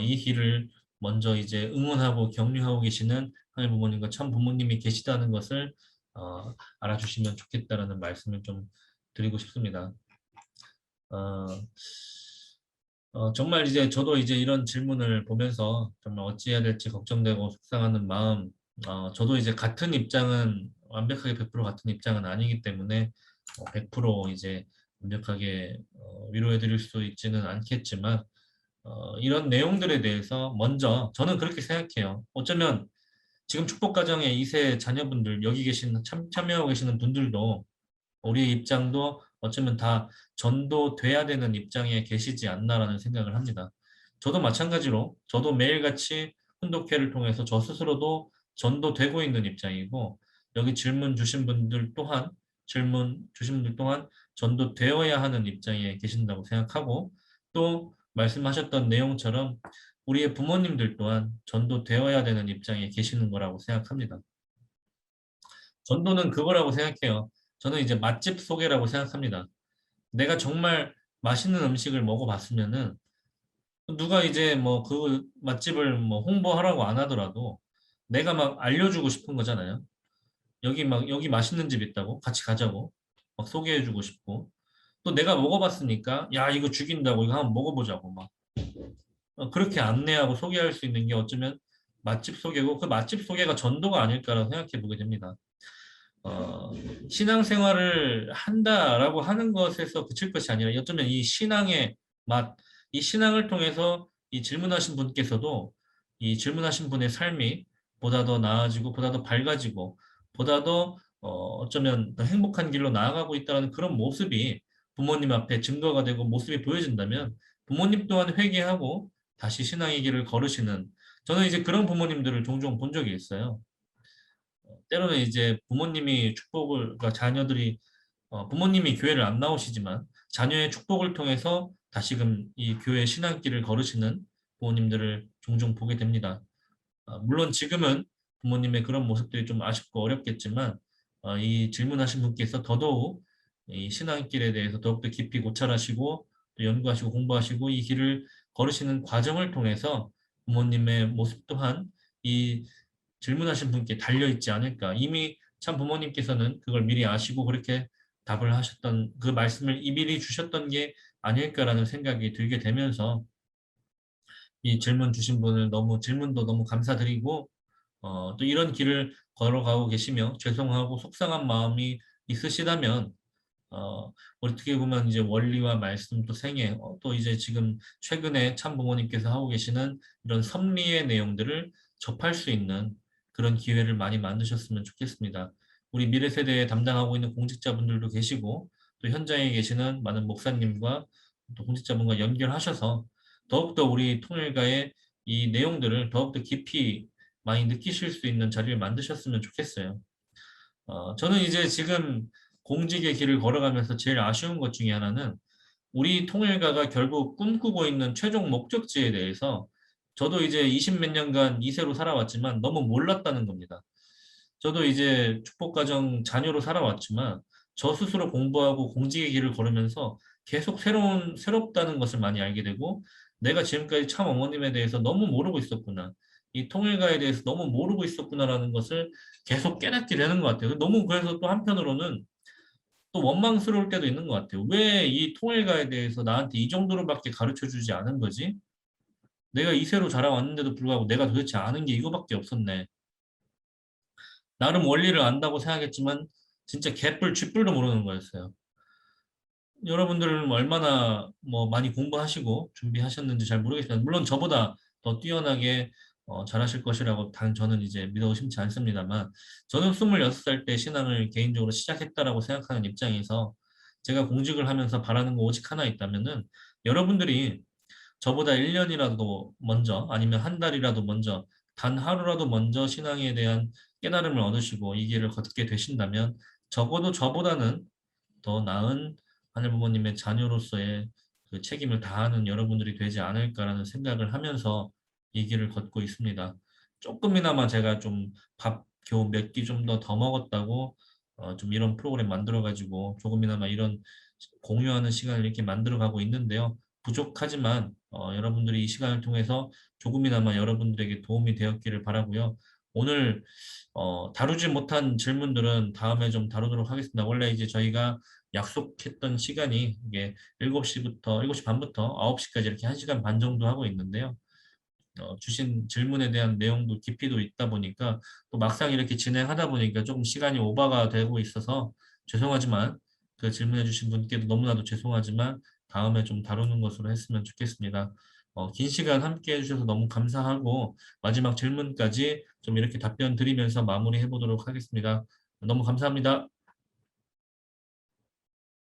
이 길을 먼저 이제 응원하고 격려하고 계시는 하늘 부모님과 참 부모님이 계시다는 것을 알아주시면 좋겠다라는 말씀을 좀 드리고 싶습니다. 어, 정말 이제 저도 이제 이런 질문을 보면서 정말 어찌해야 될지 걱정되고 속상하는 마음, 저도 이제 같은 입장은 완벽하게 100% 같은 입장은 아니기 때문에 100% 이제 완벽하게 위로해 드릴 수 있지는 않겠지만 이런 내용들에 대해서 먼저 저는 그렇게 생각해요. 어쩌면 지금 축복가정의 2세 자녀분들 여기 계신 참여하고 계시는 분들도 우리의 입장도 어쩌면 다 전도돼야 되는 입장에 계시지 않나라는 생각을 합니다. 저도 마찬가지로 저도 매일같이 훈독회를 통해서 저 스스로도 전도되고 있는 입장이고 여기 질문 주신 분들 또한 전도되어야 하는 입장에 계신다고 생각하고 또 말씀하셨던 내용처럼 우리의 부모님들 또한 전도되어야 되는 입장에 계시는 거라고 생각합니다. 전도는 그거라고 생각해요. 저는 이제 맛집 소개라고 생각합니다. 내가 정말 맛있는 음식을 먹어봤으면은 누가 이제 뭐 그 맛집을 뭐 홍보하라고 안 하더라도 내가 막 알려주고 싶은 거잖아요. 여기 맛있는 집 있다고 같이 가자고 막 소개해주고 싶고 또 내가 먹어봤으니까 야 이거 죽인다고 이거 한번 먹어보자고 막 그렇게 안내하고 소개할 수 있는 게 어쩌면 맛집 소개고 그 맛집 소개가 전도가 아닐까라고 생각해 보게 됩니다. 어, 신앙생활을 한다라고 하는 것에서 그칠 것이 아니라 어쩌면 이 신앙의 맛, 이 신앙을 통해서 이 질문하신 분께서도 이 질문하신 분의 삶이 보다 더 나아지고 보다 더 밝아지고 보다 더 어쩌면 더 행복한 길로 나아가고 있다는 그런 모습이 부모님 앞에 증거가 되고 모습이 보여진다면 부모님 또한 회개하고 다시 신앙의 길을 걸으시는 저는 이제 그런 부모님들을 종종 본 적이 있어요. 때로는 이제 부모님이 그러니까 자녀들이 부모님이 교회를 안 나오시지만 자녀의 축복을 통해서 다시금 이 교회 신앙길을 걸으시는 부모님들을 종종 보게 됩니다. 물론 지금은 부모님의 그런 모습들이 좀 아쉽고 어렵겠지만 이 질문하신 분께서 더더욱 이 신앙길에 대해서 더욱더 깊이 고찰하시고 또 연구하시고 공부하시고 이 길을 걸으시는 과정을 통해서 부모님의 모습 또한 이 질문하신 분께 달려 있지 않을까. 이미 참 부모님께서는 그걸 미리 아시고 그렇게 답을 하셨던 그 말씀을 미리 주셨던 게 아닐까라는 생각이 들게 되면서 이 질문 주신 분을 너무 질문도 너무 감사드리고 또 이런 길을 걸어가고 계시며 죄송하고 속상한 마음이 있으시다면 어떻게 보면 이제 원리와 말씀 또 생애 또 이제 지금 최근에 참부모님께서 하고 계시는 이런 섭리의 내용들을 접할 수 있는 그런 기회를 많이 만드셨으면 좋겠습니다. 우리 미래 세대에 담당하고 있는 공직자분들도 계시고 또 현장에 계시는 많은 목사님과 또 공직자분과 연결하셔서 더욱더 우리 통일가의 이 내용들을 더욱더 깊이 많이 느끼실 수 있는 자리를 만드셨으면 좋겠어요. 저는 이제 지금 공직의 길을 걸어가면서 제일 아쉬운 것 중에 하나는 우리 통일가가 결국 꿈꾸고 있는 최종 목적지에 대해서 저도 이제 20 몇 년간 이세로 살아왔지만 너무 몰랐다는 겁니다. 저도 이제 축복가정 자녀로 살아왔지만 저 스스로 공부하고 공직의 길을 걸으면서 계속 새롭다는 것을 많이 알게 되고 내가 지금까지 참 어머님에 대해서 너무 모르고 있었구나. 이 통일가에 대해서 너무 모르고 있었구나라는 것을 계속 깨닫게 되는 것 같아요. 너무 그래서 또 한편으로는 또 원망스러울 때도 있는 것 같아요. 왜 이 통일가에 대해서 나한테 이 정도로밖에 가르쳐 주지 않은 거지? 내가 이세로 자라왔는데도 불구하고 내가 도대체 아는 게 이거밖에 없었네. 나름 원리를 안다고 생각했지만 진짜 개뿔 쥐뿔도 모르는 거였어요. 여러분들은 얼마나 뭐 많이 공부하시고 준비하셨는지 잘 모르겠지만 물론 저보다 더 뛰어나게 잘하실 것이라고 단 저는 이제 믿어 의심치 않습니다만 저는 26살 때 신앙을 개인적으로 시작했다라고 생각하는 입장에서 제가 공직을 하면서 바라는 거 오직 하나 있다면은 여러분들이 저보다 1년이라도 먼저 아니면 한 달이라도 먼저 단 하루라도 먼저 신앙에 대한 깨달음을 얻으시고 이 길을 걷게 되신다면 적어도 저보다는 더 나은 하늘 부모님의 자녀로서의 그 책임을 다하는 여러분들이 되지 않을까라는 생각을 하면서 이 길을 걷고 있습니다. 조금이나마 제가 좀 밥 겨우 몇 끼 좀 더 먹었다고 좀 이런 프로그램 만들어가지고 조금이나마 이런 공유하는 시간을 이렇게 만들어가고 있는데요. 부족하지만 여러분들이 이 시간을 통해서 조금이나마 여러분들에게 도움이 되었기를 바라고요. 오늘 다루지 못한 질문들은 다음에 좀 다루도록 하겠습니다. 원래 이제 저희가 약속했던 시간이 이게 7시부터 7시 반부터 9시까지 이렇게 1시간 반 정도 하고 있는데요. 주신 질문에 대한 내용도 깊이도 있다 보니까 또 막상 이렇게 진행하다 보니까 조금 시간이 오버가 되고 있어서 죄송하지만 그 질문해 주신 분께도 너무나도 죄송하지만 다음에 좀 다루는 것으로 했으면 좋겠습니다. 긴 시간 함께 해주셔서 너무 감사하고 마지막 질문까지 좀 이렇게 답변 드리면서 마무리해 보도록 하겠습니다. 너무 감사합니다.